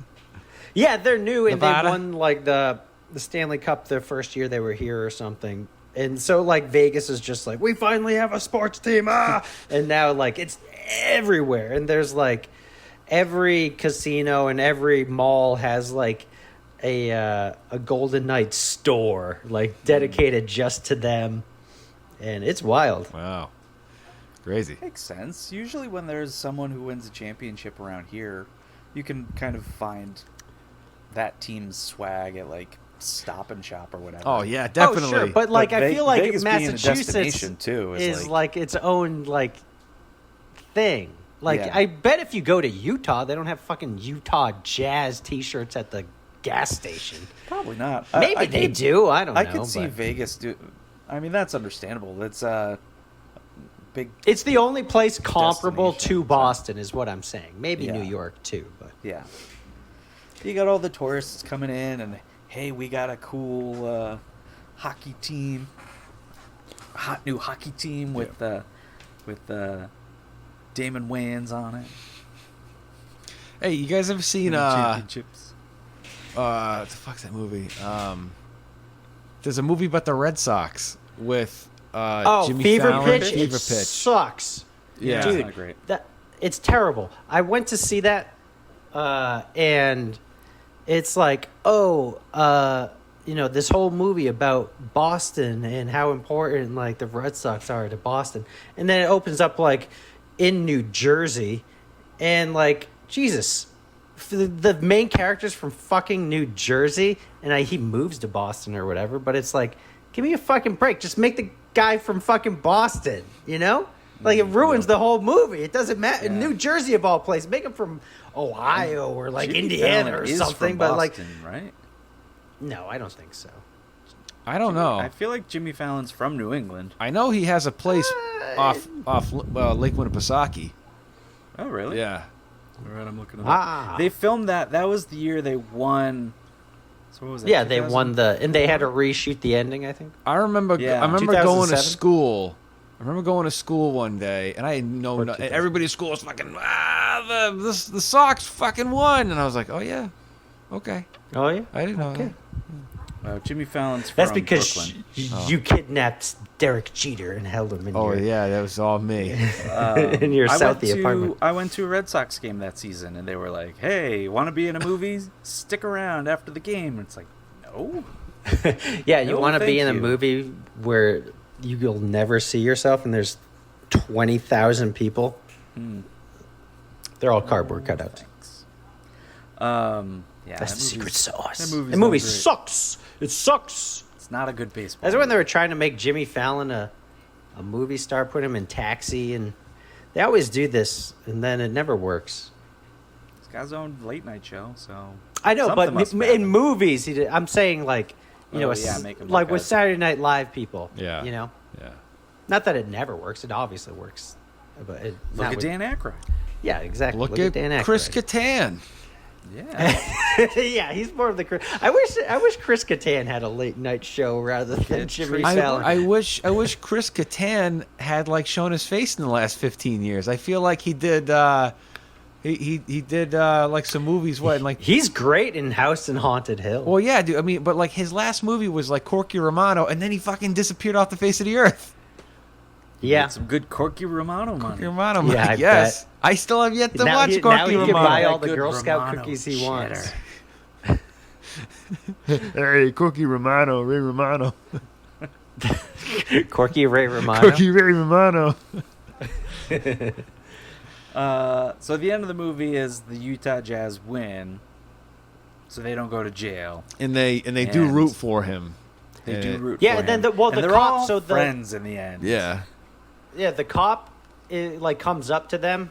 [SPEAKER 16] Yeah, they're new, and
[SPEAKER 14] Nevada?
[SPEAKER 16] they won like the Stanley Cup the first year they were here or something. And so like Vegas is just like, we finally have a sports team, and now like it's everywhere, and there's like every casino and every mall has like a Golden Knights store like dedicated just to them, and it's wild.
[SPEAKER 14] Wow. Crazy.
[SPEAKER 5] Makes sense. Usually when there's someone who wins a championship around here, you can kind of find that team's swag at like Stop and Shop or whatever.
[SPEAKER 14] Oh yeah, definitely.
[SPEAKER 16] Oh, sure. But like I feel like
[SPEAKER 5] Vegas being a
[SPEAKER 16] Massachusetts
[SPEAKER 5] destination, too,
[SPEAKER 16] is like its own like thing. Like
[SPEAKER 5] Yeah.
[SPEAKER 16] I bet if you go to Utah, they don't have fucking Utah Jazz T-shirts at the gas station.
[SPEAKER 5] Probably not.
[SPEAKER 16] Maybe they do. I don't know.
[SPEAKER 5] I could see
[SPEAKER 16] but
[SPEAKER 5] Vegas do. I mean, that's understandable. That's big.
[SPEAKER 16] it's the only place comparable
[SPEAKER 5] destination,
[SPEAKER 16] to Boston, is what I'm saying. Maybe
[SPEAKER 5] Yeah.
[SPEAKER 16] New York too, but
[SPEAKER 5] Yeah. You got all the tourists coming in, and hey, we got a cool hockey team, hot new hockey team with Damon Wayans on it.
[SPEAKER 14] Hey, you guys ever seen
[SPEAKER 5] championships?
[SPEAKER 14] what the fuck's that movie? There's a movie about the Red Sox with Jimmy
[SPEAKER 16] Fever
[SPEAKER 14] Fallon.
[SPEAKER 16] Pitch.
[SPEAKER 14] Fever
[SPEAKER 16] It
[SPEAKER 14] Pitch.
[SPEAKER 16] sucks.
[SPEAKER 14] Yeah.
[SPEAKER 5] It's
[SPEAKER 16] Dude,
[SPEAKER 5] not great.
[SPEAKER 16] it's terrible. I went to see that, and it's like, this whole movie about Boston and how important like the Red Sox are to Boston, and then it opens up like in New Jersey, and like Jesus, the main character's from fucking New Jersey, and he moves to Boston or whatever. But it's like, give me a fucking break. Just make the guy from fucking Boston, you know? Like, it ruins the whole movie. It doesn't matter.
[SPEAKER 5] Yeah.
[SPEAKER 16] New Jersey, of all places. Make him from Ohio or, like,
[SPEAKER 5] Jimmy
[SPEAKER 16] Indiana
[SPEAKER 5] Fallon
[SPEAKER 16] or
[SPEAKER 5] is
[SPEAKER 16] something.
[SPEAKER 5] from
[SPEAKER 16] But,
[SPEAKER 5] Boston,
[SPEAKER 16] like,
[SPEAKER 5] right?
[SPEAKER 16] no, I don't think so.
[SPEAKER 14] I don't know.
[SPEAKER 5] I feel like Jimmy Fallon's from New England.
[SPEAKER 14] I know he has a place off Lake Winnipesaukee.
[SPEAKER 5] Oh, really?
[SPEAKER 14] Yeah.
[SPEAKER 5] All right, I'm looking at
[SPEAKER 16] Ah.
[SPEAKER 5] They filmed that. That was the year they won. So what was that?
[SPEAKER 16] Yeah, they
[SPEAKER 5] 2000?
[SPEAKER 16] won and they had to reshoot the ending, I think.
[SPEAKER 14] I remember.
[SPEAKER 5] Yeah.
[SPEAKER 14] I remember going to
[SPEAKER 16] 2007?
[SPEAKER 14] school. I remember going to school one day, and I had no.
[SPEAKER 16] Or
[SPEAKER 14] And everybody at school was fucking. The Sox fucking won, and I was like, oh yeah, okay.
[SPEAKER 16] Oh, yeah?
[SPEAKER 14] I didn't know
[SPEAKER 16] Okay.
[SPEAKER 5] Jimmy Fallon's from
[SPEAKER 16] That's because
[SPEAKER 5] Brooklyn.
[SPEAKER 16] you kidnapped Derek Jeter and held him in
[SPEAKER 14] Oh
[SPEAKER 16] your,
[SPEAKER 14] yeah, that was all me.
[SPEAKER 16] in your Southie apartment.
[SPEAKER 5] I went to a Red Sox game that season, and they were like, "Hey, want to be in a movie? Stick around after the game." And it's like, no.
[SPEAKER 16] Yeah, you
[SPEAKER 5] No,
[SPEAKER 16] want to be
[SPEAKER 5] thank
[SPEAKER 16] in a
[SPEAKER 5] you.
[SPEAKER 16] movie where you'll never see yourself, and there's 20,000 people. They're all cardboard cutouts.
[SPEAKER 5] Thanks. Yeah,
[SPEAKER 16] That's
[SPEAKER 5] that
[SPEAKER 16] the secret
[SPEAKER 5] movie's-
[SPEAKER 16] sauce.
[SPEAKER 5] that movie's
[SPEAKER 16] The movie
[SPEAKER 5] not great.
[SPEAKER 16] sucks. It sucks.
[SPEAKER 5] It's not a good baseball.
[SPEAKER 16] That's when they
[SPEAKER 5] movie.
[SPEAKER 16] were trying to make Jimmy Fallon a movie star, put him in Taxi, and they always do this, and then it never works.
[SPEAKER 5] He's got his own late night show, so
[SPEAKER 16] I know,
[SPEAKER 5] something must
[SPEAKER 16] but
[SPEAKER 5] have
[SPEAKER 16] in
[SPEAKER 5] happened.
[SPEAKER 16] movies, I'm saying like,
[SPEAKER 5] make him
[SPEAKER 16] like
[SPEAKER 5] like
[SPEAKER 16] with
[SPEAKER 5] a-
[SPEAKER 16] Saturday Night Live people.
[SPEAKER 14] Yeah.
[SPEAKER 16] You know,
[SPEAKER 14] Yeah.
[SPEAKER 16] not that it never works. It obviously works. But
[SPEAKER 5] Look at Dan Aykroyd.
[SPEAKER 16] Yeah, exactly.
[SPEAKER 14] Look at
[SPEAKER 16] Dan Aykroyd.
[SPEAKER 14] Chris Kattan.
[SPEAKER 5] Yeah.
[SPEAKER 16] Yeah, he's more of the. I wish Chris Kattan had a late night show rather than Jimmy Fallon.
[SPEAKER 14] I wish Chris Kattan had like shown his face in the last 15 years. I feel like he did. He did like some movies. What and like
[SPEAKER 16] he's great in House and Haunted Hill.
[SPEAKER 14] Well, yeah, dude. I mean, but like his last movie was like Corky Romano, and then he fucking disappeared off the face of the earth.
[SPEAKER 16] Yeah.
[SPEAKER 5] Some good Corky Romano money.
[SPEAKER 14] Corky Romano money.
[SPEAKER 16] Yeah, I
[SPEAKER 14] Yes. I still have yet to
[SPEAKER 16] now
[SPEAKER 14] watch
[SPEAKER 16] he,
[SPEAKER 14] Corky
[SPEAKER 16] now he
[SPEAKER 14] Romano.
[SPEAKER 16] can buy all the
[SPEAKER 5] Good
[SPEAKER 16] Girl Scout
[SPEAKER 5] Romano
[SPEAKER 16] cookies he wants.
[SPEAKER 14] Hey, Corky Romano, Ray Romano.
[SPEAKER 16] Corky Ray Romano.
[SPEAKER 14] Corky Ray Romano.
[SPEAKER 5] So the end of the movie is the Utah Jazz win, so they don't go to jail.
[SPEAKER 14] And they do root for him.
[SPEAKER 5] They do root
[SPEAKER 16] Yeah,
[SPEAKER 5] for
[SPEAKER 16] and then
[SPEAKER 5] him.
[SPEAKER 16] the
[SPEAKER 5] And they're
[SPEAKER 16] cop,
[SPEAKER 5] all
[SPEAKER 16] so the
[SPEAKER 5] friends in the end.
[SPEAKER 14] Yeah.
[SPEAKER 16] Yeah, the cop like comes up to them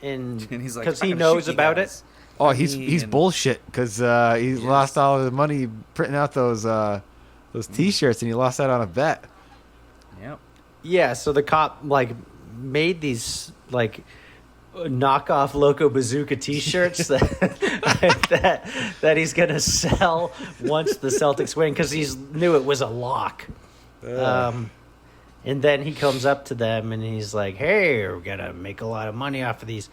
[SPEAKER 16] and
[SPEAKER 5] he's like,
[SPEAKER 16] because he
[SPEAKER 5] "I'm gonna
[SPEAKER 16] knows
[SPEAKER 5] shoot you
[SPEAKER 16] about
[SPEAKER 5] guys."
[SPEAKER 16] it.
[SPEAKER 14] Oh, he's bullshit because he lost all of the money printing out those T-shirts, and he lost that on a bet.
[SPEAKER 5] Yep.
[SPEAKER 16] Yeah, so the cop like made these like knockoff Loco Bazooka T-shirts that he's gonna sell once the Celtics win because he knew it was a lock. And then he comes up to them and he's like, "Hey, we're gonna make a lot of money off of these."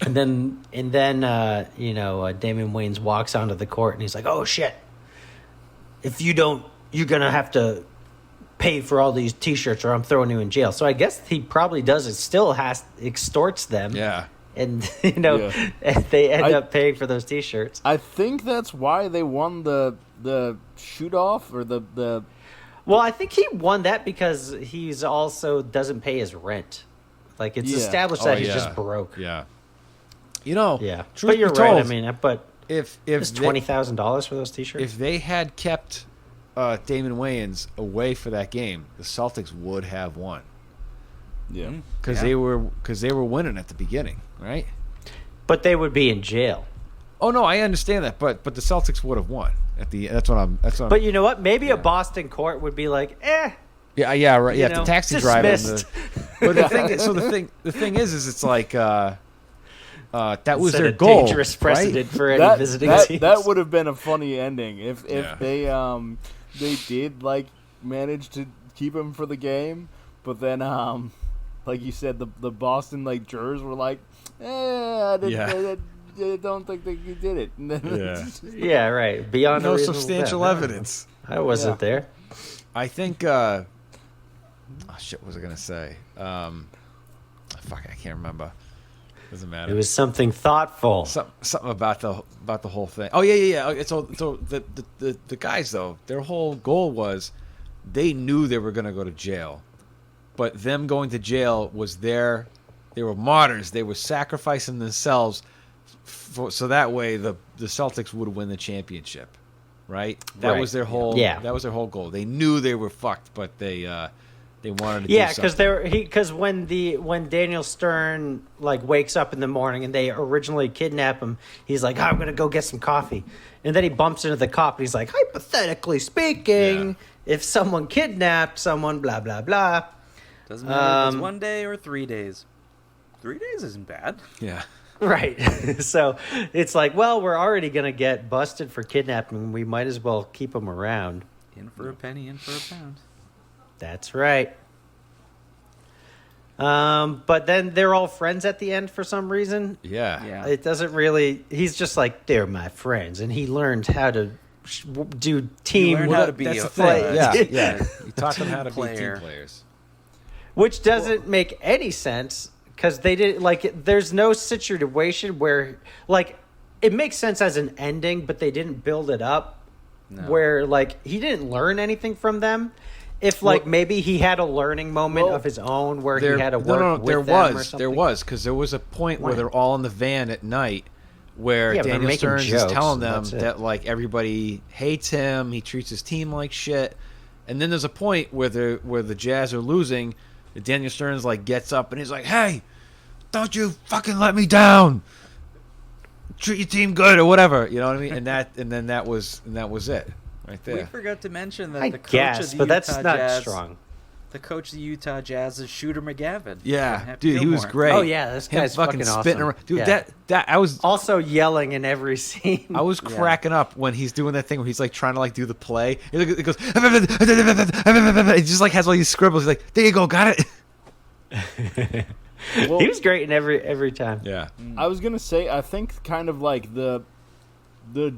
[SPEAKER 16] And then Damon Wayans walks onto the court and he's like, "Oh shit! If you don't, you're gonna have to pay for all these T-shirts, or I'm throwing you in jail." So I guess he probably does it. Still extorts them.
[SPEAKER 14] Yeah.
[SPEAKER 16] And and they end up paying for those T-shirts.
[SPEAKER 15] I think that's why they won the shoot off or the.
[SPEAKER 16] Well, I think he won that because he's also doesn't pay his rent. Like it's established that he's just broke.
[SPEAKER 14] Yeah. Yeah.
[SPEAKER 16] But you're right. I mean, but
[SPEAKER 14] if
[SPEAKER 16] it's $20,000 for those T-shirts.
[SPEAKER 14] If they had kept Damon Wayans away for that game, the Celtics would have won.
[SPEAKER 15] Yeah.
[SPEAKER 14] Because they were winning at the beginning, right?
[SPEAKER 16] But they would be in jail.
[SPEAKER 14] Oh no, I understand that, but the Celtics would have won at the. That's what I'm.
[SPEAKER 16] But you know what? Maybe a Boston court would be like, eh.
[SPEAKER 14] Yeah, right. Yeah, the taxi driver. But the thing is it's like that was their goal.
[SPEAKER 16] Dangerous precedent for any visiting teams.
[SPEAKER 15] That would have been a funny ending if they did like manage to keep him for the game, but then like you said, the Boston like jurors were like, I don't think that you did it.
[SPEAKER 16] Yeah, right. Beyond
[SPEAKER 14] no substantial evidence.
[SPEAKER 16] I wasn't there.
[SPEAKER 14] I think. What was I gonna say? I can't remember. Doesn't matter.
[SPEAKER 16] It was something thoughtful.
[SPEAKER 14] Something about the whole thing. Oh yeah. Okay, so the guys though, their whole goal was they knew they were gonna go to jail, but them going to jail was they were martyrs. They were sacrificing themselves so that way the Celtics would win the championship, right? That was their whole.
[SPEAKER 16] Yeah.
[SPEAKER 14] That was their whole goal. They knew they were fucked, but they wanted to do something.
[SPEAKER 16] Because when Daniel Stern like wakes up in the morning and they originally kidnap him, he's like, I'm gonna go get some coffee, and then he bumps into the cop and he's like, hypothetically speaking, if someone kidnapped someone, blah blah blah.
[SPEAKER 5] Doesn't matter if it's 1 day or 3 days. 3 days isn't bad.
[SPEAKER 14] Yeah.
[SPEAKER 16] Right. So it's like, well, we're already gonna get busted for kidnapping. We might as well keep him around.
[SPEAKER 5] In for a penny, in for a pound.
[SPEAKER 16] That's right. But then they're all friends at the end for some reason.
[SPEAKER 14] Yeah.
[SPEAKER 16] It doesn't really. He's just like, they're my friends, and he learned how to do team.
[SPEAKER 5] How to be a
[SPEAKER 16] play.
[SPEAKER 14] Yeah. You taught them how to be team players.
[SPEAKER 16] Which doesn't make any sense because they did like. There's no situation where like it makes sense as an ending, but they didn't build it up where like he didn't learn anything from them. If like maybe he had a learning moment of his own where he had to work with them or something.
[SPEAKER 14] There was because there was a point where thhere they're all in the van at night where Daniel Stern is telling them that like everybody hates him, he treats his team like shit, and then there's a point where the Jazz are losing. Daniel Stern's like gets up and he's like, "Hey, don't you fucking let me down. Treat your team good or whatever." You know what I mean? And then that was it. Right there.
[SPEAKER 5] We forgot to mention that
[SPEAKER 16] I
[SPEAKER 5] the coach
[SPEAKER 16] guess,
[SPEAKER 5] of the
[SPEAKER 16] but
[SPEAKER 5] Utah
[SPEAKER 16] that's not
[SPEAKER 5] Jazz,
[SPEAKER 16] strong.
[SPEAKER 5] The coach of the Utah Jazz is Shooter McGavin.
[SPEAKER 14] Yeah, dude, he was great.
[SPEAKER 16] Oh yeah, this guy's fucking
[SPEAKER 14] spitting
[SPEAKER 16] awesome.
[SPEAKER 14] around. Dude,
[SPEAKER 16] yeah.
[SPEAKER 14] that I was
[SPEAKER 16] also yelling in every scene.
[SPEAKER 14] I was cracking up when he's doing that thing where he's like trying to like do the play. He goes, he just like has all these scribbles. He's like, "There you go, got it."
[SPEAKER 16] Well, he was great in every time.
[SPEAKER 14] Yeah.
[SPEAKER 15] I was gonna say, I think kind of like the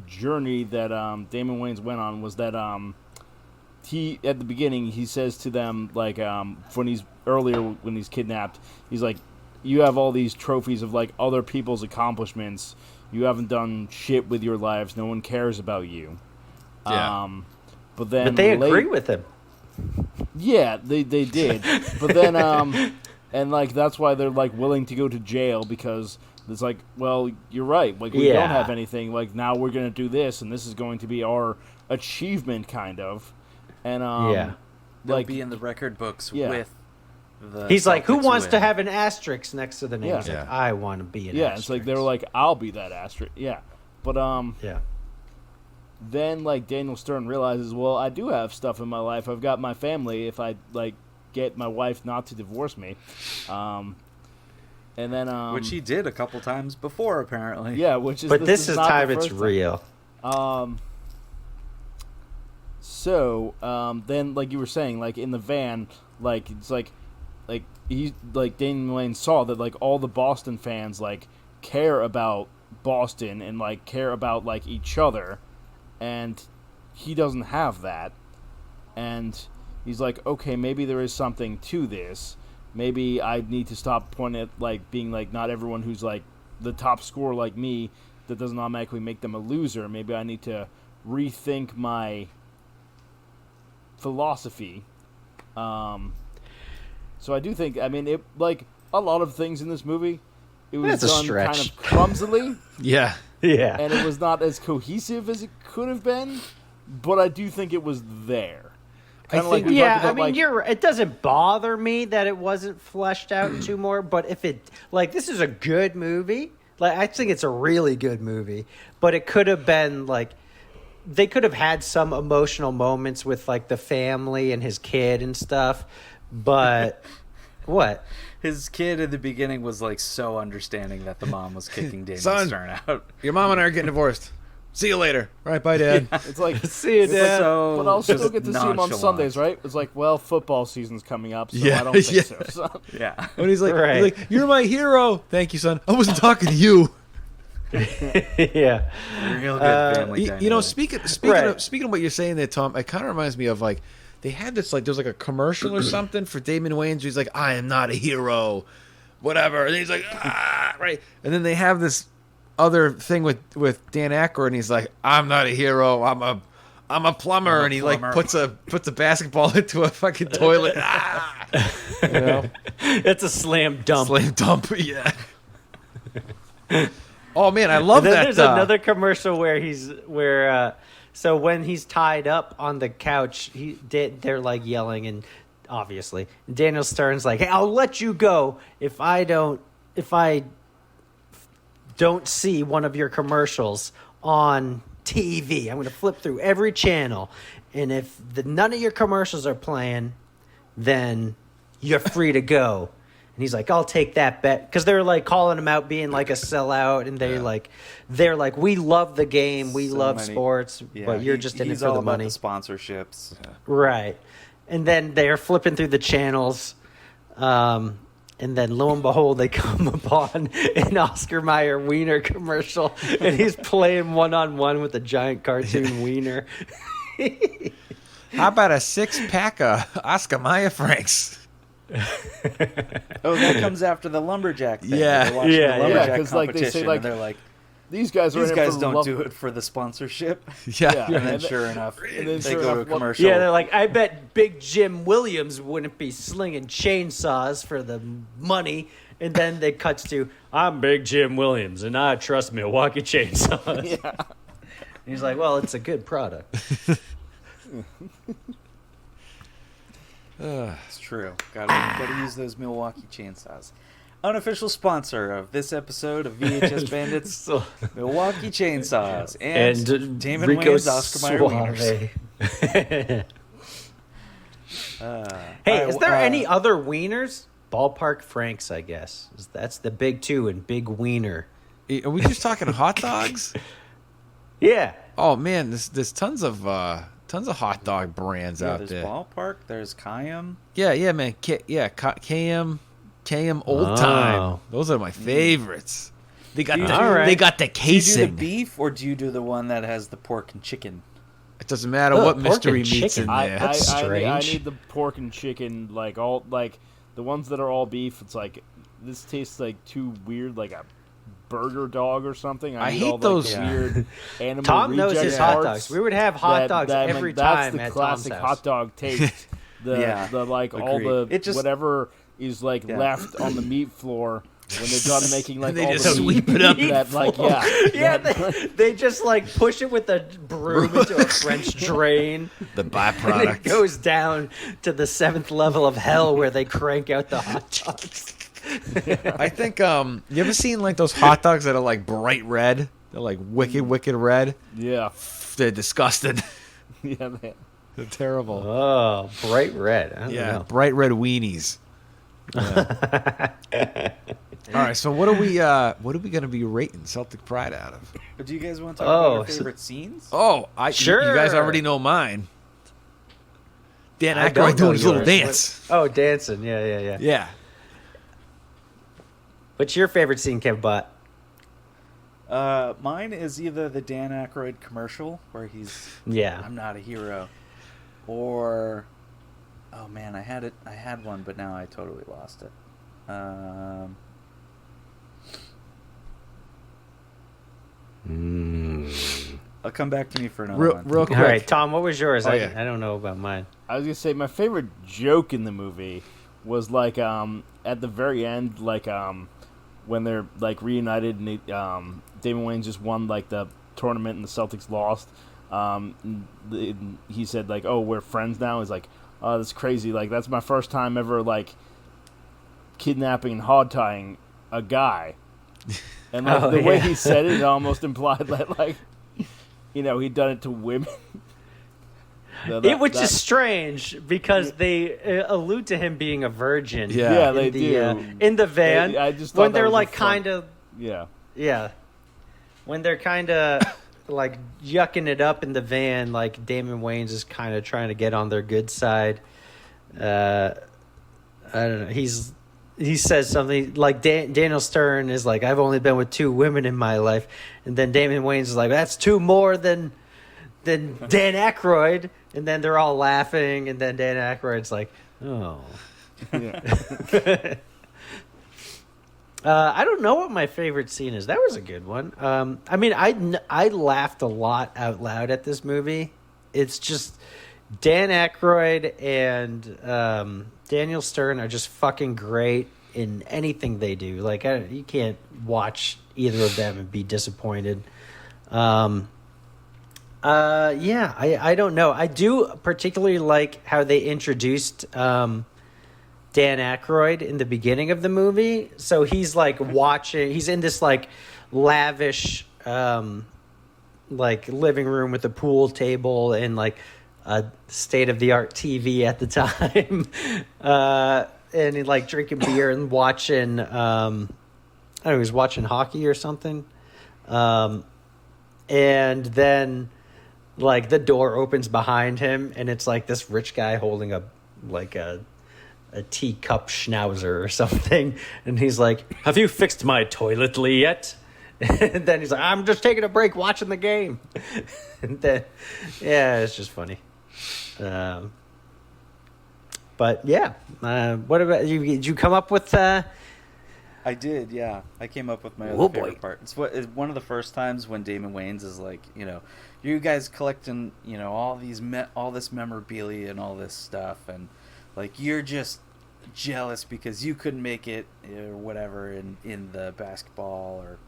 [SPEAKER 15] journey that Damon Wayans went on was that he at the beginning he says to them like when he's kidnapped, he's like, you have all these trophies of like other people's accomplishments. You haven't done shit with your lives. No one cares about you.
[SPEAKER 14] Yeah.
[SPEAKER 15] But
[SPEAKER 16] they agree with him.
[SPEAKER 15] Yeah, they did. But then and like that's why they're like willing to go to jail, because it's like, well, you're right. Like we don't have anything. Like now we're gonna do this, and this is going to be our achievement, kind of. And
[SPEAKER 5] they'll
[SPEAKER 15] like
[SPEAKER 5] be in the record books with.
[SPEAKER 16] He's like, who
[SPEAKER 5] Celtics
[SPEAKER 16] wants to
[SPEAKER 5] win.
[SPEAKER 16] have an asterisk next to the name?
[SPEAKER 15] Yeah.
[SPEAKER 16] He's like, I want to be an
[SPEAKER 15] yeah.
[SPEAKER 16] asterisk.
[SPEAKER 15] It's like they're like, I'll be that asterisk. Yeah, but
[SPEAKER 16] yeah.
[SPEAKER 15] Then like Daniel Stern realizes, well, I do have stuff in my life. I've got my family. If I like get my wife not to divorce me, and then
[SPEAKER 5] which he did a couple times before, apparently.
[SPEAKER 15] Yeah, which is
[SPEAKER 16] but this is
[SPEAKER 15] not
[SPEAKER 16] time
[SPEAKER 15] the
[SPEAKER 16] it's
[SPEAKER 15] first
[SPEAKER 16] real.
[SPEAKER 15] So then like you were saying, like in the van, like it's like he like Damon Wayans saw that like all the Boston fans like care about Boston and like care about like each other, and he doesn't have that, and he's like, okay, maybe there is something to this. Maybe I need to stop pointing at like being like not everyone who's like the top scorer like me, that doesn't automatically make them a loser. Maybe I need to rethink my philosophy. So I do think, I mean, it like a lot of things in this movie, it was done kind of clumsily.
[SPEAKER 14] Yeah.
[SPEAKER 16] Yeah.
[SPEAKER 15] And it was not as cohesive as it could have been, but I do think it was there. Kinda like we talked about, like,
[SPEAKER 16] you're. It doesn't bother me that it wasn't fleshed out too more. But if it, like, this is a good movie. Like, I think it's a really good movie. But it could have been like, they could have had some emotional moments with like the family and his kid and stuff. But what?
[SPEAKER 5] His kid in the beginning was like so understanding that the mom was kicking Damon
[SPEAKER 14] Son,
[SPEAKER 5] Stern out.
[SPEAKER 14] Your mom and I are getting divorced. See you later. All right, bye, Dad.
[SPEAKER 5] Yeah.
[SPEAKER 15] It's like,
[SPEAKER 16] see you, Dad.
[SPEAKER 15] But I'll still get to see him on
[SPEAKER 5] nonchalant.
[SPEAKER 15] Sundays, right? It's like, well, football season's coming up, so
[SPEAKER 14] Yeah,
[SPEAKER 15] I don't think
[SPEAKER 14] yeah.
[SPEAKER 15] so. So.
[SPEAKER 5] Yeah.
[SPEAKER 14] When he's like,
[SPEAKER 16] Right.
[SPEAKER 14] you're my hero. Thank you, son. I wasn't talking to you.
[SPEAKER 16] Yeah.
[SPEAKER 5] Real good family
[SPEAKER 14] You know,
[SPEAKER 5] dynamic.
[SPEAKER 14] speaking
[SPEAKER 16] Right.
[SPEAKER 14] of what you're saying there, Tom, it kind of reminds me of like they had this like there was like a commercial or something for Damon Wayans. Where he's like, I am not a hero, whatever, and he's like, right, and then they have this other thing with Dan Aykroyd, and he's like, I'm not a hero, I'm a plumber, and he like puts a basketball into a fucking toilet. You know,
[SPEAKER 16] It's a slam dunk.
[SPEAKER 14] slam dump, yeah. Oh man, I love
[SPEAKER 16] And then
[SPEAKER 14] that.
[SPEAKER 16] there's another commercial where so when he's tied up on the couch, they're like yelling, and obviously Daniel Stern's like, "Hey, I'll let you go if I don't see one of your commercials on TV. I'm going to flip through every channel, and if none of your commercials are playing, then you're free to go." And he's like, I'll take that bet. Because they're like calling him out being like a sellout. And they're like, we love the game. We love sports.
[SPEAKER 5] Yeah,
[SPEAKER 16] but you're just in it for
[SPEAKER 5] all
[SPEAKER 16] the
[SPEAKER 5] about
[SPEAKER 16] money.
[SPEAKER 5] the sponsorships.
[SPEAKER 16] Right. And then they're flipping through the channels. And then lo and behold, they come upon an Oscar Mayer wiener commercial. And he's playing one-on-one with a giant cartoon wiener.
[SPEAKER 14] How about a 6-pack of Oscar Mayer Franks?
[SPEAKER 5] Oh, that comes after the lumberjack thing.
[SPEAKER 14] Yeah.
[SPEAKER 5] They're watching the lumberjack
[SPEAKER 15] because like they say,
[SPEAKER 5] competition,
[SPEAKER 15] like
[SPEAKER 5] and they're like,
[SPEAKER 15] these guys
[SPEAKER 5] don't do it for the sponsorship.
[SPEAKER 14] Yeah.
[SPEAKER 5] And then sure enough, they
[SPEAKER 15] sure
[SPEAKER 5] go to a
[SPEAKER 15] enough,
[SPEAKER 5] commercial.
[SPEAKER 16] Yeah, they're like, I bet Big Jim Williams wouldn't be slinging chainsaws for the money. And then they cuts to, I'm Big Jim Williams, and I trust Milwaukee chainsaws.
[SPEAKER 15] Yeah.
[SPEAKER 16] And he's like, well, it's a good product.
[SPEAKER 5] It's true. Gotta use those Milwaukee chainsaws. Unofficial sponsor of this episode of VHS Bandits, Milwaukee Chainsaws, and Damon
[SPEAKER 16] Rico
[SPEAKER 5] Wayans, Oscar Mayer wieners.
[SPEAKER 16] Hey, is there any other wieners? Ballpark Franks, I guess. That's the big two and big wiener.
[SPEAKER 14] Are we just talking hot dogs?
[SPEAKER 16] Yeah.
[SPEAKER 14] Oh man, there's tons of hot dog brands out
[SPEAKER 5] There's
[SPEAKER 14] there.
[SPEAKER 5] Ballpark. There's Kayam.
[SPEAKER 14] Yeah, man. KM Old Time. Those are my favorites. They got the
[SPEAKER 16] All right.
[SPEAKER 14] they got the
[SPEAKER 5] Do you do the
[SPEAKER 14] casing.
[SPEAKER 5] beef or do you do the one that has the pork and chicken?
[SPEAKER 14] It doesn't matter what mystery meat's
[SPEAKER 16] chicken.
[SPEAKER 14] in there.
[SPEAKER 16] That's
[SPEAKER 15] I
[SPEAKER 16] strange.
[SPEAKER 15] need the pork and chicken, like all like the ones that are all beef. It's like this tastes like too weird, like a burger dog or something.
[SPEAKER 14] I
[SPEAKER 15] need
[SPEAKER 14] hate
[SPEAKER 15] all,
[SPEAKER 14] those
[SPEAKER 15] weird animal.
[SPEAKER 16] Tom knows
[SPEAKER 15] reject
[SPEAKER 16] his hot
[SPEAKER 15] parts.
[SPEAKER 16] dogs. We would have hot dogs every time
[SPEAKER 15] That's
[SPEAKER 16] at
[SPEAKER 15] the classic
[SPEAKER 16] Tom's house.
[SPEAKER 15] hot dog taste. The like all
[SPEAKER 5] Agreed.
[SPEAKER 15] the
[SPEAKER 5] It just-
[SPEAKER 15] whatever is like left on the meat floor when they're done making like
[SPEAKER 14] They
[SPEAKER 15] all
[SPEAKER 14] just
[SPEAKER 15] the
[SPEAKER 14] sweep
[SPEAKER 15] meat
[SPEAKER 14] it up.
[SPEAKER 15] that like
[SPEAKER 16] Yeah, they just like push it with a broom into a French drain.
[SPEAKER 14] The
[SPEAKER 16] And it
[SPEAKER 14] byproduct.
[SPEAKER 16] goes down to the 7th level of hell where they crank out the hot dogs.
[SPEAKER 14] I think you ever seen like those hot dogs that are like bright red? They're like wicked red.
[SPEAKER 15] yeah
[SPEAKER 14] They're disgusting.
[SPEAKER 15] yeah man.
[SPEAKER 14] They're terrible.
[SPEAKER 16] Oh, bright red. I don't
[SPEAKER 14] Yeah,
[SPEAKER 16] know.
[SPEAKER 14] bright red weenies. Yeah. All right, so what are we gonna be rating Celtic Pride out of?
[SPEAKER 5] But do you guys want to talk about
[SPEAKER 16] Oh,
[SPEAKER 5] our
[SPEAKER 16] so-
[SPEAKER 5] favorite scenes?
[SPEAKER 14] Oh,
[SPEAKER 16] Sure.
[SPEAKER 14] You guys already know mine. Dan
[SPEAKER 16] I don't
[SPEAKER 14] Aykroyd doing
[SPEAKER 16] know
[SPEAKER 14] his little
[SPEAKER 16] yours.
[SPEAKER 14] dance.
[SPEAKER 16] Oh, dancing. Yeah.
[SPEAKER 14] Yeah.
[SPEAKER 16] What's your favorite scene, Kev Butt?
[SPEAKER 5] Mine is either the Dan Aykroyd commercial where he's
[SPEAKER 16] Yeah.
[SPEAKER 5] I'm not a hero, or oh man, I had one, but now I totally lost it. I'll come back to me for another one.
[SPEAKER 14] Real quick.
[SPEAKER 16] All right, Tom, what was yours?
[SPEAKER 14] Oh,
[SPEAKER 16] I
[SPEAKER 14] yeah.
[SPEAKER 16] don't know about mine.
[SPEAKER 15] I was gonna say my favorite joke in the movie was like at the very end, like when they're like reunited and Damon Wayans just won like the tournament and the Celtics lost. He said like, "Oh, we're friends now." He's like, "Oh, that's crazy! Like that's my first time ever like kidnapping and hog tying a guy." And like the way he said it almost implied that like, he'd done it to women.
[SPEAKER 16] Which is strange because they allude to him being a virgin.
[SPEAKER 15] Yeah,
[SPEAKER 16] in
[SPEAKER 15] they
[SPEAKER 16] the,
[SPEAKER 15] do.
[SPEAKER 16] In the van.
[SPEAKER 15] I just thought
[SPEAKER 16] when
[SPEAKER 15] that
[SPEAKER 16] they're
[SPEAKER 15] was a
[SPEAKER 16] like
[SPEAKER 15] fun-
[SPEAKER 16] kind of.
[SPEAKER 15] Yeah.
[SPEAKER 16] Yeah. When they're kind of like yucking it up in the van, like Damon Wayans is kind of trying to get on their good side. I don't know. He says something like Daniel Stern is like, "I've only been with 2 women in my life," and then Damon Wayans is like, "That's 2 more than Dan Aykroyd," and then they're all laughing, and then Dan Aykroyd's like, "Oh."
[SPEAKER 15] Yeah.
[SPEAKER 16] I don't know what my favorite scene is. That was a good one. I mean, I laughed a lot out loud at this movie. It's just Dan Aykroyd and Daniel Stern are just fucking great in anything they do. Like, you can't watch either of them and be disappointed. Yeah, I don't know. I do particularly like how they introduced Dan Aykroyd in the beginning of the movie. So he's like he's in this like lavish like living room with a pool table and like a state-of-the-art TV at the time. And he like drinking beer and watching I don't know, he was watching hockey or something. And then like the door opens behind him and it's like this rich guy holding a teacup schnauzer or something, and he's like, "Have you fixed my toiletly yet?" And then he's like, "I'm just taking a break watching the game." And then yeah, it's just funny. But yeah, what about you? Did you come up with
[SPEAKER 5] I did, yeah. I came up with my other favorite part. It's one of the first times when Damon Wayans is like, you guys collecting, all this memorabilia and all this stuff, and like you're just jealous because you couldn't make it or whatever in the basketball or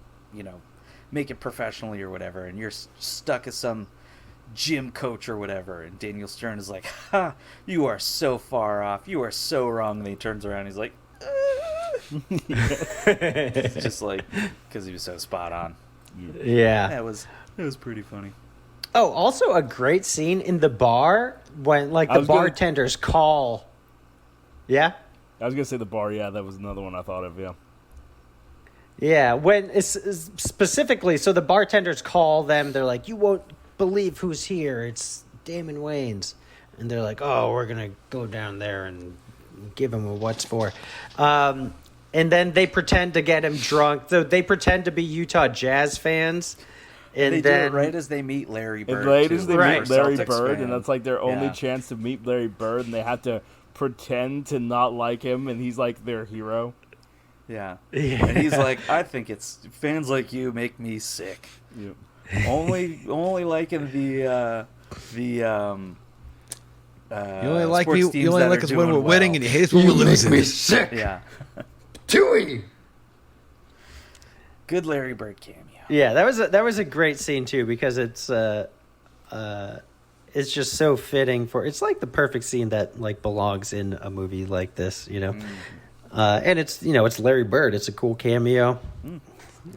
[SPEAKER 5] make it professionally or whatever, and you're stuck as some gym coach or whatever. And Daniel Stern is like, "Ha, you are so far off. You are so wrong." And then he turns around and he's like, it's just like because he was so spot on.
[SPEAKER 16] Yeah,
[SPEAKER 5] it was pretty funny.
[SPEAKER 16] Oh, also a great scene in the bar when like the bartenders call. Yeah,
[SPEAKER 15] I was gonna say the bar. Yeah, that was another one I thought of. Yeah.
[SPEAKER 16] Yeah, when it's specifically, so the bartenders call them. They're like, "You won't believe who's here. It's Damon Wayans," and they're like, "Oh, we're gonna go down there and give him a what's for." And then they pretend to get him drunk. So they pretend to be Utah Jazz fans. And
[SPEAKER 5] they
[SPEAKER 16] then
[SPEAKER 5] do it right as they meet Larry Bird.
[SPEAKER 15] And right
[SPEAKER 5] too,
[SPEAKER 15] as they
[SPEAKER 5] for
[SPEAKER 15] meet Larry
[SPEAKER 5] Celtics
[SPEAKER 15] Bird,
[SPEAKER 5] fans.
[SPEAKER 15] and that's like their only
[SPEAKER 5] Yeah.
[SPEAKER 15] chance to meet Larry Bird, and they have to pretend to not like him, and he's like their hero.
[SPEAKER 5] Yeah. And he's like, I think it's fans like you make me sick.
[SPEAKER 15] Yep.
[SPEAKER 5] only liking the
[SPEAKER 14] You only like
[SPEAKER 5] sports
[SPEAKER 14] me.
[SPEAKER 5] teams
[SPEAKER 14] You only
[SPEAKER 5] that
[SPEAKER 14] like
[SPEAKER 5] are
[SPEAKER 14] us when we're
[SPEAKER 5] doing
[SPEAKER 14] winning,
[SPEAKER 5] well.
[SPEAKER 14] and you hate us when we're losing.
[SPEAKER 16] me sick.
[SPEAKER 5] Yeah.
[SPEAKER 16] Dewey.
[SPEAKER 5] Good Larry Bird cameo.
[SPEAKER 16] Yeah, that was a great scene too because it's just so fitting for. It's like the perfect scene that like belongs in a movie like this, you know. And it's it's Larry Bird. It's a cool cameo.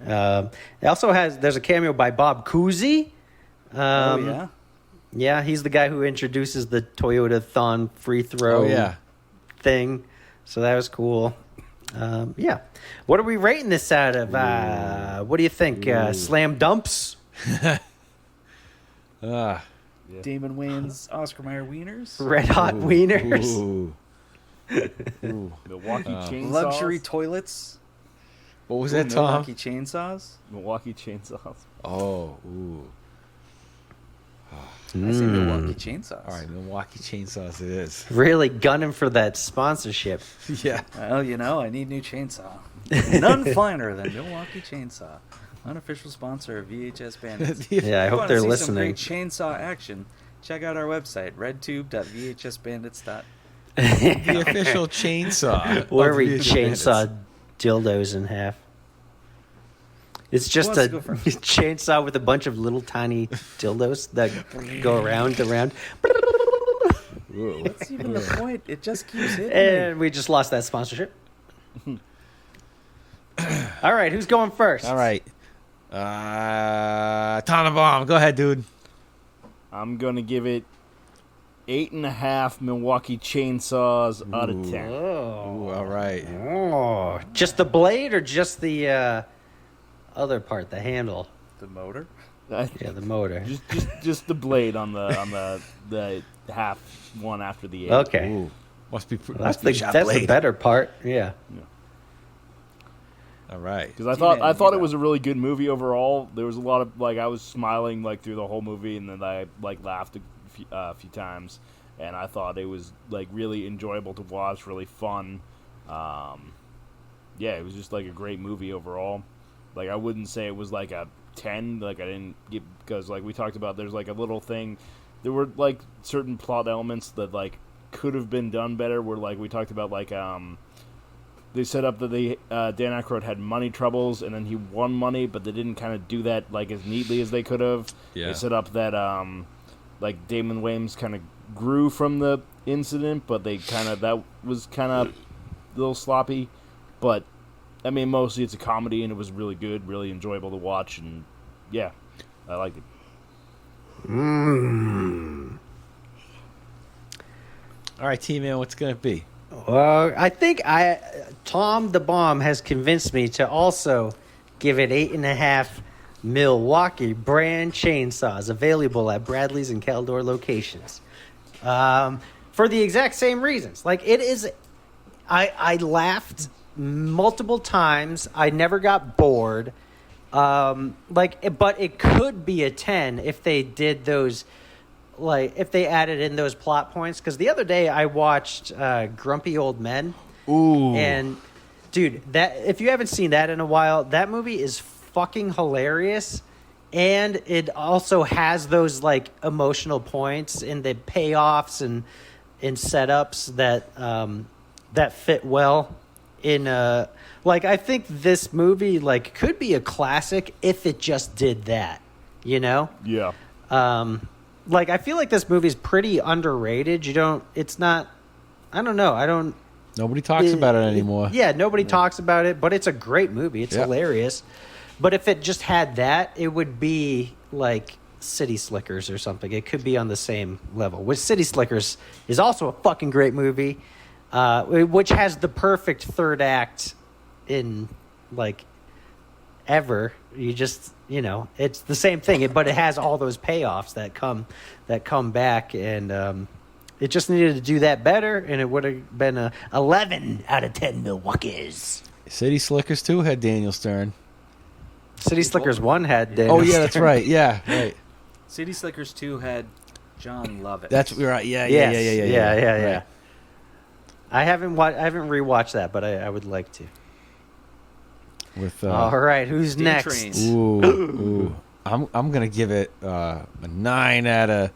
[SPEAKER 16] It also there's a cameo by Bob Cousy.
[SPEAKER 5] Oh yeah.
[SPEAKER 16] Yeah, he's the guy who introduces the Toyota Thon free throw thing. So that was cool. Yeah. What are we rating this out of? What do you think? Slam dumps?
[SPEAKER 5] Damon Wayans, Oscar Mayer wieners.
[SPEAKER 16] Red hot wieners?
[SPEAKER 14] Ooh.
[SPEAKER 15] Milwaukee chainsaws.
[SPEAKER 5] Luxury toilets.
[SPEAKER 14] What was that, Tom?
[SPEAKER 5] Milwaukee chainsaws.
[SPEAKER 15] Milwaukee chainsaws.
[SPEAKER 14] Oh, ooh.
[SPEAKER 5] I say Milwaukee chainsaws.
[SPEAKER 14] All right, Milwaukee chainsaws it is.
[SPEAKER 16] Really gunning for that sponsorship.
[SPEAKER 14] Yeah.
[SPEAKER 5] Well, I need new chainsaw. None finer than Milwaukee Chainsaw, unofficial sponsor of VHS Bandits.
[SPEAKER 16] Yeah, I
[SPEAKER 5] If you
[SPEAKER 16] hope
[SPEAKER 5] wanna
[SPEAKER 16] they're
[SPEAKER 5] see
[SPEAKER 16] listening.
[SPEAKER 5] Some great chainsaw action. Check out our website, redtube.vhsbandits.com.
[SPEAKER 14] The official chainsaw.
[SPEAKER 16] Where
[SPEAKER 14] of
[SPEAKER 16] we
[SPEAKER 14] VHS
[SPEAKER 16] chainsaw dildos in half. It's just
[SPEAKER 5] wants
[SPEAKER 16] a
[SPEAKER 5] to go first?
[SPEAKER 16] chainsaw with a bunch of little tiny dildos that go around and around.
[SPEAKER 5] What's even the point? It just keeps hitting me.
[SPEAKER 16] And we just lost that sponsorship. All right, who's going first?
[SPEAKER 14] All right. Tannenbaum, go ahead, dude.
[SPEAKER 15] I'm gonna give it 8.5 Milwaukee chainsaws out of 10.
[SPEAKER 14] Ooh, all right.
[SPEAKER 16] Oh, just the blade or just the other part, the handle?
[SPEAKER 5] The motor?
[SPEAKER 16] Yeah, the motor.
[SPEAKER 15] Just the blade on the half one after the 8.
[SPEAKER 16] Okay.
[SPEAKER 14] Ooh. That's
[SPEAKER 16] the better part. Yeah.
[SPEAKER 14] All right.
[SPEAKER 15] Because I thought it was a really good movie overall. There was a lot of I was smiling through the whole movie, and then I laughed a few times, and I thought it was really enjoyable to watch, really fun. Yeah, it was just a great movie overall. I wouldn't say it was a 10. I didn't get because we talked about there's a little thing. There were certain plot elements that could have been done better. Where we talked about they set up that Dan Aykroyd had money troubles, and then he won money, but they didn't kind of do that as neatly as they could have.
[SPEAKER 14] Yeah.
[SPEAKER 15] They set up that Damon Wayans kind of grew from the incident, but that was kind of a little sloppy. But I mean, mostly it's a comedy, and it was really good, really enjoyable to watch, and yeah, I liked it.
[SPEAKER 14] All right, T-Man, what's going to be?
[SPEAKER 16] Well, I think Tom the Bomb has convinced me to also give it 8.5 Milwaukee brand chainsaws available at Bradley's and Caldor locations. For the exact same reasons. It is, I laughed multiple times. I never got bored. But it could be a 10 if they did those. If they added in those plot points, because the other day I watched Grumpy Old Men.
[SPEAKER 14] Ooh.
[SPEAKER 16] And, dude, if you haven't seen that in a while, that movie is fucking hilarious. And it also has those, emotional points and the payoffs and setups that fit well in I think this movie, could be a classic if it just did that,
[SPEAKER 15] Yeah.
[SPEAKER 16] I feel like this movie's pretty underrated. It's not, I don't know.
[SPEAKER 14] Nobody talks about it anymore.
[SPEAKER 16] Yeah, nobody talks about it, but it's a great movie. It's hilarious. But if it just had that, it would be City Slickers or something. It could be on the same level. Which City Slickers is also a fucking great movie, which has the perfect third act in, ever. You just, it's the same thing, but it has all those payoffs that come back, and it just needed to do that better, and it would have been a 11 out of 10 Milwaukee's.
[SPEAKER 14] City Slickers 2 had Daniel Stern.
[SPEAKER 16] City Slickers 1 had Daniel
[SPEAKER 14] Oh yeah, that's
[SPEAKER 16] Stern.
[SPEAKER 14] right. Yeah, right.
[SPEAKER 5] City Slickers 2 had John Lovett.
[SPEAKER 14] That's right. Yeah.
[SPEAKER 16] Yeah. I haven't rewatched that, but I would like to.
[SPEAKER 14] With
[SPEAKER 16] all right, who's
[SPEAKER 5] Steam
[SPEAKER 16] next?
[SPEAKER 5] Trains.
[SPEAKER 14] Ooh. I'm gonna give it a 9 out of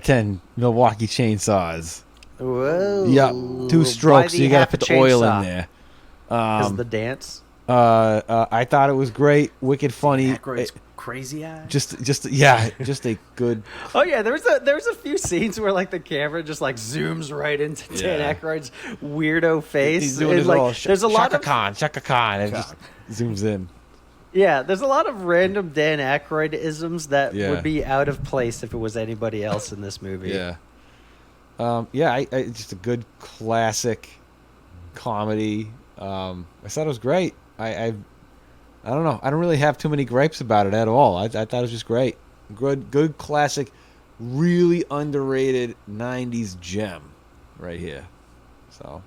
[SPEAKER 14] 10 Milwaukee Chainsaws.
[SPEAKER 16] Whoa.
[SPEAKER 14] Yep. 2 strokes.
[SPEAKER 16] Why the
[SPEAKER 14] You gotta
[SPEAKER 16] half
[SPEAKER 14] put
[SPEAKER 16] a
[SPEAKER 14] the oil
[SPEAKER 16] chainsaw?
[SPEAKER 14] in there.
[SPEAKER 16] Because the dance.
[SPEAKER 14] I thought it was great, wicked funny.
[SPEAKER 5] Aykroyd's crazy eye.
[SPEAKER 14] Just a good.
[SPEAKER 16] Oh yeah, there was a few scenes where like the camera just like zooms right into Dan Aykroyd's weirdo face.
[SPEAKER 14] He's doing
[SPEAKER 16] And,
[SPEAKER 14] his
[SPEAKER 16] like,
[SPEAKER 14] all
[SPEAKER 16] there's a lot of
[SPEAKER 14] Shaka Khan, and it just zooms in.
[SPEAKER 16] yeah, there's a lot of random Dan Aykroyd isms that
[SPEAKER 14] Yeah.
[SPEAKER 16] would be out of place if it was anybody else in this movie.
[SPEAKER 14] Yeah. I just a good classic comedy. I thought it was great. I don't know. I don't really have too many gripes about it at all. I thought it was just great. Good classic, really underrated 90s gem right here. So,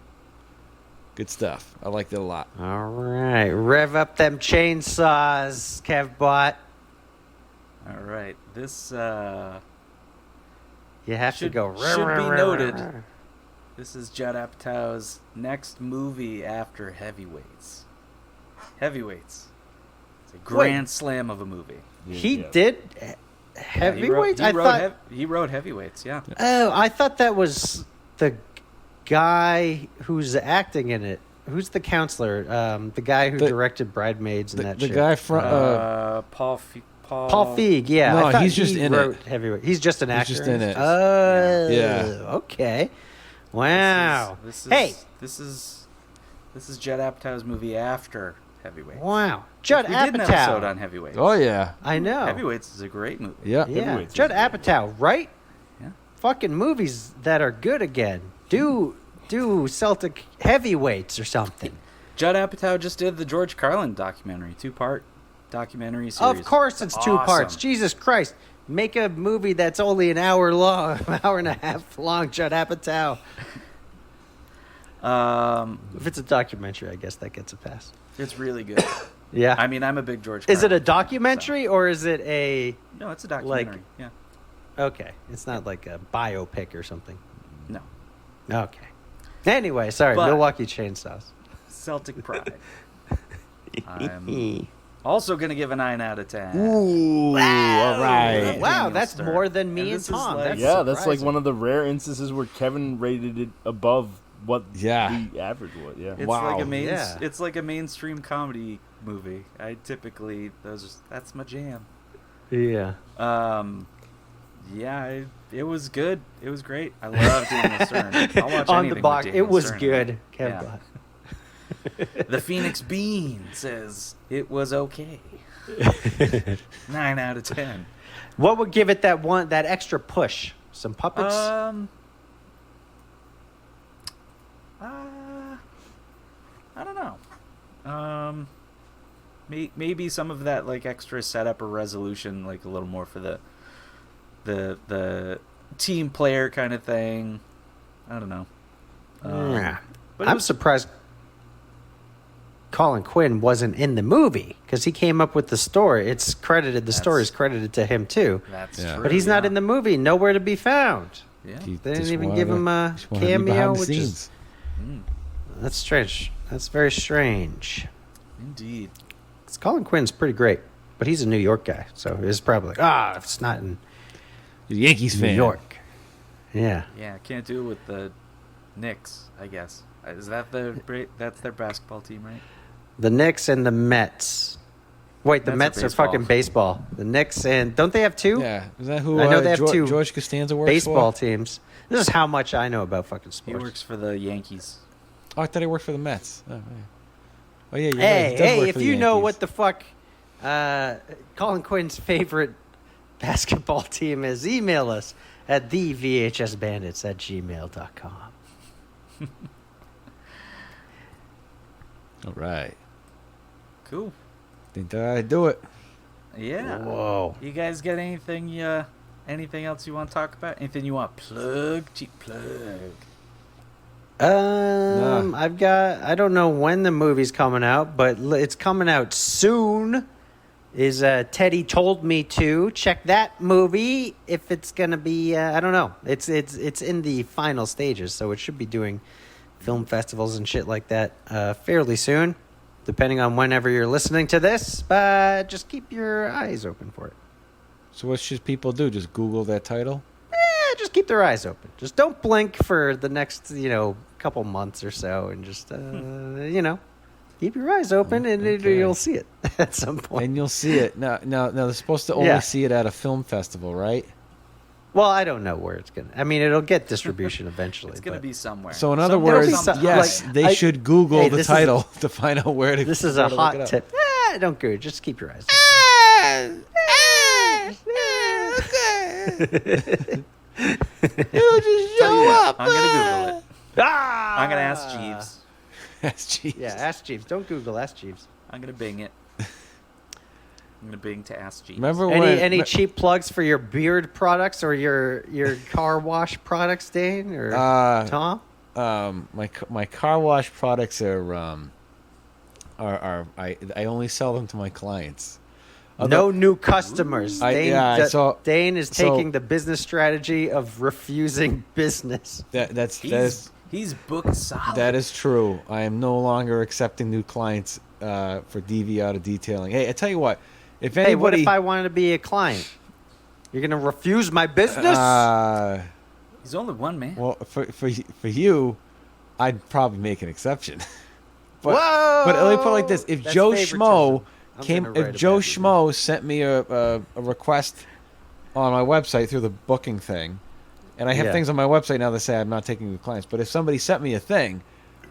[SPEAKER 14] good stuff. I liked it a lot.
[SPEAKER 16] All right, rev up them chainsaws, KevBot.
[SPEAKER 5] All right, this
[SPEAKER 16] You have to go.
[SPEAKER 5] should be noted. This is Judd Apatow's next movie after Heavyweights. Heavyweights. It's a grand slam of a movie.
[SPEAKER 16] He did Heavyweights.
[SPEAKER 5] He wrote Heavyweights. Yeah.
[SPEAKER 16] Oh, I thought that was the guy who's acting in it. Who's the counselor? The guy who directed Bridesmaids and that
[SPEAKER 14] the
[SPEAKER 16] shit.
[SPEAKER 14] guy from
[SPEAKER 5] Paul
[SPEAKER 16] Feig. Yeah,
[SPEAKER 14] No,
[SPEAKER 16] I thought
[SPEAKER 14] he's just
[SPEAKER 16] he
[SPEAKER 14] in
[SPEAKER 16] wrote
[SPEAKER 14] it.
[SPEAKER 16] Heavyweight. He's just an actor.
[SPEAKER 14] He's just in it.
[SPEAKER 16] Oh,
[SPEAKER 14] Yeah.
[SPEAKER 16] Okay. Wow.
[SPEAKER 5] This is Judd Apatow's movie after Heavyweights.
[SPEAKER 16] Wow. Judd
[SPEAKER 5] We did an
[SPEAKER 16] Apatow.
[SPEAKER 5] episode on Heavyweights.
[SPEAKER 14] Oh yeah.
[SPEAKER 16] I know.
[SPEAKER 5] Heavyweights is a great movie.
[SPEAKER 14] Yeah.
[SPEAKER 16] Yeah. Judd Apatow, right?
[SPEAKER 5] Yeah.
[SPEAKER 16] Fucking movies that are good again. Do Celtic Heavyweights or something.
[SPEAKER 5] Judd Apatow just did the George Carlin documentary, 2-part documentary series.
[SPEAKER 16] Of course it's 2 parts. Jesus Christ. Make a movie that's only an hour long, an hour and a half long, Judd Apatow. If it's a documentary, I guess that gets a pass.
[SPEAKER 5] It's really good.
[SPEAKER 16] Yeah.
[SPEAKER 5] I mean, I'm a big George
[SPEAKER 16] Is it
[SPEAKER 5] Carlin
[SPEAKER 16] a documentary or is it a...
[SPEAKER 5] No, it's a documentary. Yeah.
[SPEAKER 16] Okay. It's not like a biopic or something.
[SPEAKER 5] No.
[SPEAKER 16] Okay. Anyway, sorry.
[SPEAKER 5] But-
[SPEAKER 16] Milwaukee Chainsaws.
[SPEAKER 5] Celtic Pride. I'm also going to give a 9 out of 10.
[SPEAKER 14] Ooh. All right.
[SPEAKER 16] Wow,
[SPEAKER 5] Daniel
[SPEAKER 16] that's
[SPEAKER 5] Stern.
[SPEAKER 16] more than me and
[SPEAKER 5] this is
[SPEAKER 16] Tom.
[SPEAKER 5] like-
[SPEAKER 15] Yeah, that's like
[SPEAKER 16] surprising.
[SPEAKER 15] one of the rare instances where Kevin rated it above what the average was. Yeah.
[SPEAKER 5] It's
[SPEAKER 14] Wow.
[SPEAKER 5] like a
[SPEAKER 16] Yeah.
[SPEAKER 5] it's like a mainstream comedy movie. I typically that's my jam.
[SPEAKER 16] Yeah.
[SPEAKER 5] Yeah, it was good. It was great. I love Daniel Stern. I'll watch
[SPEAKER 16] On
[SPEAKER 5] anything
[SPEAKER 16] the
[SPEAKER 5] with
[SPEAKER 16] box.
[SPEAKER 5] Daniel
[SPEAKER 16] It was
[SPEAKER 5] Stern.
[SPEAKER 16] good.
[SPEAKER 5] Yeah.
[SPEAKER 16] KevBot.
[SPEAKER 5] The Phoenix Bean says it was okay. 9 out of 10.
[SPEAKER 16] What would give it that extra push? Some puppets?
[SPEAKER 5] I don't know. Maybe some of that like extra setup or resolution, like a little more for the team player kind of thing. I don't know.
[SPEAKER 16] Yeah.
[SPEAKER 5] But it
[SPEAKER 16] I'm
[SPEAKER 5] was-
[SPEAKER 16] surprised Colin Quinn wasn't in the movie because he came up with the story. It's credited. The story is credited to him too.
[SPEAKER 5] That's
[SPEAKER 14] Yeah.
[SPEAKER 5] true.
[SPEAKER 16] But he's not
[SPEAKER 5] yeah.
[SPEAKER 16] in the movie. Nowhere to be found.
[SPEAKER 5] Yeah.
[SPEAKER 14] He
[SPEAKER 16] They didn't
[SPEAKER 14] just
[SPEAKER 16] even
[SPEAKER 14] wanted
[SPEAKER 16] give him a
[SPEAKER 14] just wanted to be
[SPEAKER 16] cameo,
[SPEAKER 14] behind the
[SPEAKER 16] which is
[SPEAKER 14] scenes.
[SPEAKER 16] that's strange. That's very strange.
[SPEAKER 5] Indeed.
[SPEAKER 16] Because Colin Quinn's pretty great, but he's a New York guy, so it's probably like, if it's not in
[SPEAKER 14] He's a Yankees
[SPEAKER 16] New
[SPEAKER 14] fan.
[SPEAKER 16] York. Yeah.
[SPEAKER 5] Yeah, can't do it with the Knicks, I guess. Is that that's their basketball team, right?
[SPEAKER 16] The Knicks and the Mets. Wait, the
[SPEAKER 5] Mets are
[SPEAKER 16] Mets are fucking baseball. The Knicks and don't they have two?
[SPEAKER 14] Yeah, is that who?
[SPEAKER 16] I know they have
[SPEAKER 14] George,
[SPEAKER 16] two
[SPEAKER 14] George Costanza works
[SPEAKER 16] baseball
[SPEAKER 14] for?
[SPEAKER 16] teams. This is how much I know about fucking
[SPEAKER 5] He
[SPEAKER 16] sports.
[SPEAKER 5] works for the Yankees.
[SPEAKER 14] Oh, I thought he worked for the Mets. Oh yeah, you're right. He
[SPEAKER 16] Hey,
[SPEAKER 14] does work
[SPEAKER 16] if
[SPEAKER 14] for the
[SPEAKER 16] you know
[SPEAKER 14] Yankees.
[SPEAKER 16] what the fuck Colin Quinn's favorite basketball team is, email us at thevhsbandits@gmail.com.
[SPEAKER 14] All right.
[SPEAKER 5] Cool.
[SPEAKER 14] Think that I do it.
[SPEAKER 5] Yeah.
[SPEAKER 16] Whoa.
[SPEAKER 5] You guys got anything else you want to talk about? Anything you want plug? Cheap plug.
[SPEAKER 16] I don't know when the movie's coming out, but it's coming out soon. Is Teddy Told Me To. Check that movie if it's going to be, I don't know. It's in the final stages, so it should be doing film festivals and shit like that fairly soon, depending on whenever you're listening to this. But just keep your eyes open for it.
[SPEAKER 14] So what should people do? Just Google that title?
[SPEAKER 16] Just keep their eyes open. Just don't blink for the next, couple months or so, and just, keep your eyes open, and you'll see it at some point.
[SPEAKER 14] And you'll see it. Now they're supposed to only see it at a film festival, right?
[SPEAKER 16] Well, I don't know where it's going to... I mean, it'll get distribution eventually.
[SPEAKER 5] It's going to be somewhere.
[SPEAKER 14] So in other words, yes, they should Google the title to find out where to...
[SPEAKER 16] This is a hot tip. Don't go. Just keep your eyes open.
[SPEAKER 14] It'll just show up.
[SPEAKER 5] I'm going to Google it. I'm going to ask Jeeves.
[SPEAKER 14] Ask Jeeves.
[SPEAKER 16] Yeah, ask Jeeves. Don't Google. Ask Jeeves.
[SPEAKER 5] I'm going to Bing it. I'm going to Bing to ask Jeeves.
[SPEAKER 14] Remember
[SPEAKER 16] any cheap plugs for your beard products or your car wash products, Dane or Tom?
[SPEAKER 14] My car wash products are I only sell them to my clients.
[SPEAKER 16] No new customers. Dane is taking the business strategy of refusing business.
[SPEAKER 5] He's booked solid.
[SPEAKER 14] That is true. I am no longer accepting new clients for DV Auto Detailing. Hey, I tell you what. If anybody,
[SPEAKER 16] what if I wanted to be a client? You're gonna refuse my business?
[SPEAKER 5] He's only one man.
[SPEAKER 14] Well, for you, I'd probably make an exception. But let me put it like this: if Joe Schmo sent me a request on my website through the booking thing, and I have things on my website now that say I'm not taking new clients. But if somebody sent me a thing,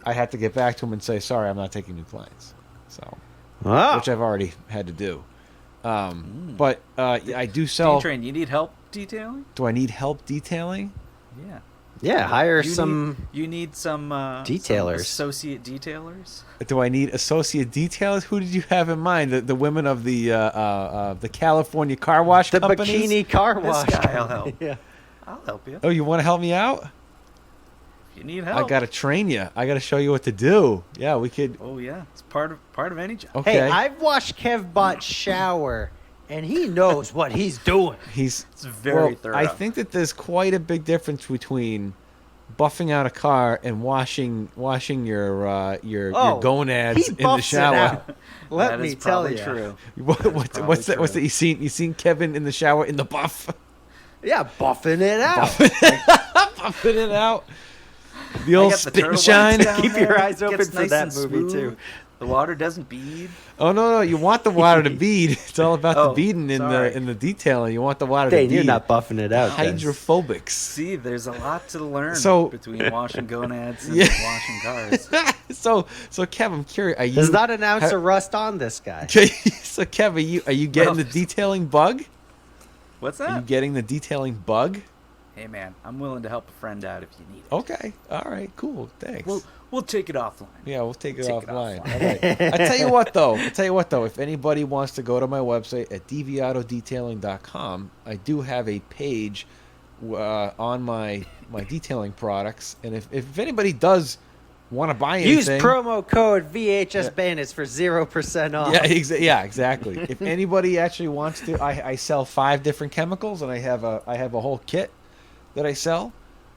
[SPEAKER 14] I have to get back to him and say, sorry, I'm not taking new clients. So, which I've already had to do. But I do sell.
[SPEAKER 5] Train, you need help detailing?
[SPEAKER 14] Do I need help detailing?
[SPEAKER 5] Yeah.
[SPEAKER 16] Yeah, hire some.
[SPEAKER 5] You need some
[SPEAKER 16] detailers,
[SPEAKER 5] some associate detailers.
[SPEAKER 14] Do I need associate detailers? Who did you have in mind? The women of the California car wash
[SPEAKER 16] the
[SPEAKER 14] companies?
[SPEAKER 16] Bikini car wash.
[SPEAKER 5] This guy will help.
[SPEAKER 16] Yeah,
[SPEAKER 5] I'll help you.
[SPEAKER 14] Oh, you want to help me out?
[SPEAKER 5] If you need help,
[SPEAKER 14] I got to train you. I got to show you what to do. Yeah, we could.
[SPEAKER 5] Oh yeah, it's part of any job.
[SPEAKER 14] Okay.
[SPEAKER 16] Hey, I've watched Kev Bot shower, and he knows what he's doing.
[SPEAKER 5] It's very thorough.
[SPEAKER 14] I think that there's quite a big difference between buffing out a car and washing your gonads in the shower.
[SPEAKER 16] Let me tell you.
[SPEAKER 5] True.
[SPEAKER 14] What's that? What's that? You seen Kevin in the shower in the buff?
[SPEAKER 16] Yeah, buffing it out.
[SPEAKER 14] Buffing it out. The old spit and shine.
[SPEAKER 16] Keep your eyes open for
[SPEAKER 5] nice
[SPEAKER 16] that
[SPEAKER 5] and
[SPEAKER 16] movie
[SPEAKER 5] smooth.
[SPEAKER 16] too.
[SPEAKER 5] The water doesn't bead.
[SPEAKER 14] Oh no! You want the water to bead. It's all about the beading in the detailing. You want the water to bead.
[SPEAKER 16] You're not buffing it out.
[SPEAKER 14] Hydrophobics.
[SPEAKER 5] See, there's a lot to learn between washing gonads and washing cars.
[SPEAKER 14] So Kev, I'm curious.
[SPEAKER 16] There's not an ounce of rust on this guy.
[SPEAKER 14] So Kev, are you getting the detailing bug?
[SPEAKER 5] What's that?
[SPEAKER 14] Are you getting the detailing bug?
[SPEAKER 5] Hey man, I'm willing to help a friend out if you need it.
[SPEAKER 14] Okay. All right. Cool. Thanks.
[SPEAKER 5] We'll take it offline.
[SPEAKER 14] Yeah, we'll take it offline. All right. I tell you what though. If anybody wants to go to my website at dvautodetailing.com, I do have a page on my detailing products, and if anybody does want to buy anything,
[SPEAKER 16] use promo code VHS Bandits for 0% off.
[SPEAKER 14] Yeah, exactly. If anybody actually wants to, I sell 5 different chemicals, and I have a whole kit that I sell.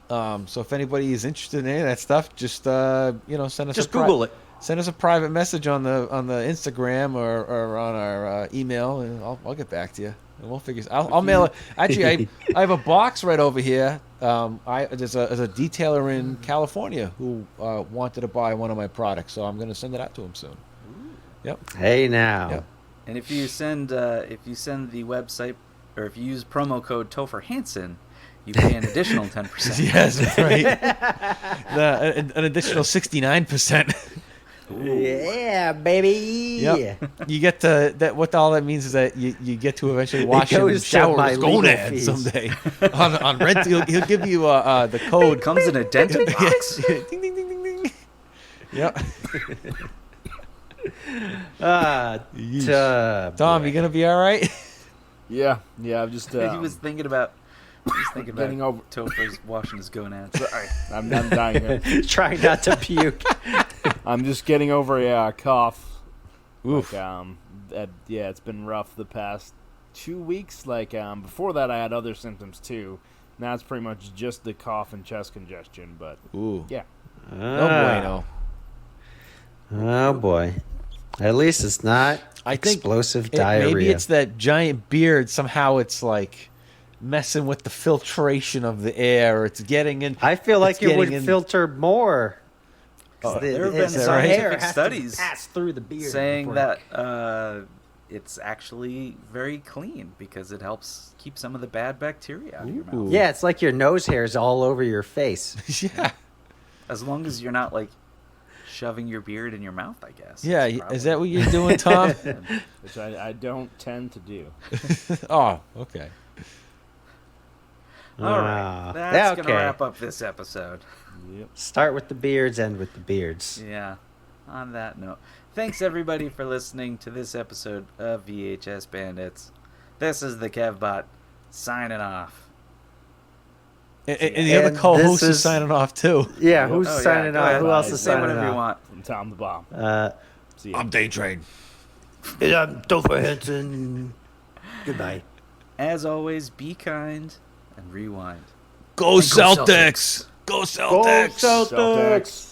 [SPEAKER 14] So if anybody is interested in any of that stuff, just send us
[SPEAKER 16] Google it.
[SPEAKER 14] Send us a private message on the Instagram or on our email, and I'll get back to you. And we'll figure. I'll mail it. Actually, I have a box right over here. There's a detailer in California who wanted to buy one of my products, so I'm going to send it out to him soon. Yep.
[SPEAKER 16] Hey now.
[SPEAKER 14] Yep.
[SPEAKER 5] And if you send the website, or if you use promo code Topher Hansen, you pay an additional 10%.
[SPEAKER 14] Yes, that's right. An additional 69%.
[SPEAKER 16] Yeah, baby.
[SPEAKER 14] Yep. You get to that. What all that means is that you get to eventually wash and shower his gonads someday. on rent, he'll give you the code.
[SPEAKER 5] It comes in a dented box.
[SPEAKER 14] Ding ding ding ding ding. Yep. Tom, you gonna be all right?
[SPEAKER 15] Yeah. I'm just.
[SPEAKER 5] He was thinking about Just thinking about
[SPEAKER 15] Getting over-
[SPEAKER 5] Topher's washing his gonads.
[SPEAKER 15] Sorry, I'm dying here.
[SPEAKER 16] Trying not to puke.
[SPEAKER 15] I'm just getting over a cough.
[SPEAKER 14] Oof.
[SPEAKER 15] Yeah, it's been rough the past 2 weeks. Before that, I had other symptoms too. Now it's pretty much just the cough and chest congestion. But
[SPEAKER 14] Ooh.
[SPEAKER 15] yeah,
[SPEAKER 14] No bueno.
[SPEAKER 16] Oh boy. At least it's not explosive diarrhea.
[SPEAKER 14] Maybe it's that giant beard. Somehow it's like messing with the filtration of the air. It's getting in.
[SPEAKER 16] I feel like it would filter more.
[SPEAKER 5] There have been
[SPEAKER 16] the hair
[SPEAKER 5] scientific
[SPEAKER 16] has to
[SPEAKER 5] studies
[SPEAKER 16] pass through the beard
[SPEAKER 5] saying
[SPEAKER 16] before
[SPEAKER 5] that it's actually very clean because it helps keep some of the bad bacteria out of your mouth.
[SPEAKER 16] Yeah, it's like your nose hairs all over your face.
[SPEAKER 14] Yeah.
[SPEAKER 5] As long as you're not like shoving your beard in your mouth, I guess.
[SPEAKER 14] Yeah, is that what you're doing, Tom?
[SPEAKER 15] which I don't tend to do.
[SPEAKER 14] Oh, okay.
[SPEAKER 5] All right, that's gonna wrap up this episode.
[SPEAKER 15] Yep.
[SPEAKER 16] Start with the beards, end with the beards.
[SPEAKER 5] Yeah. On that note, thanks everybody for listening to this episode of VHS Bandits. This is the KevBot signing off.
[SPEAKER 14] And the other co-host is signing off too.
[SPEAKER 16] Yeah, who's signing off? Who else is signing
[SPEAKER 5] whatever
[SPEAKER 16] off?
[SPEAKER 5] you want.
[SPEAKER 15] I'm Tom the Bomb. See ya.
[SPEAKER 14] I'm Day Train.
[SPEAKER 16] And I'm Topher Henson. Goodbye.
[SPEAKER 5] As always, be kind and rewind.
[SPEAKER 14] Go Celtics! Go Celtics!
[SPEAKER 16] Go Celtics!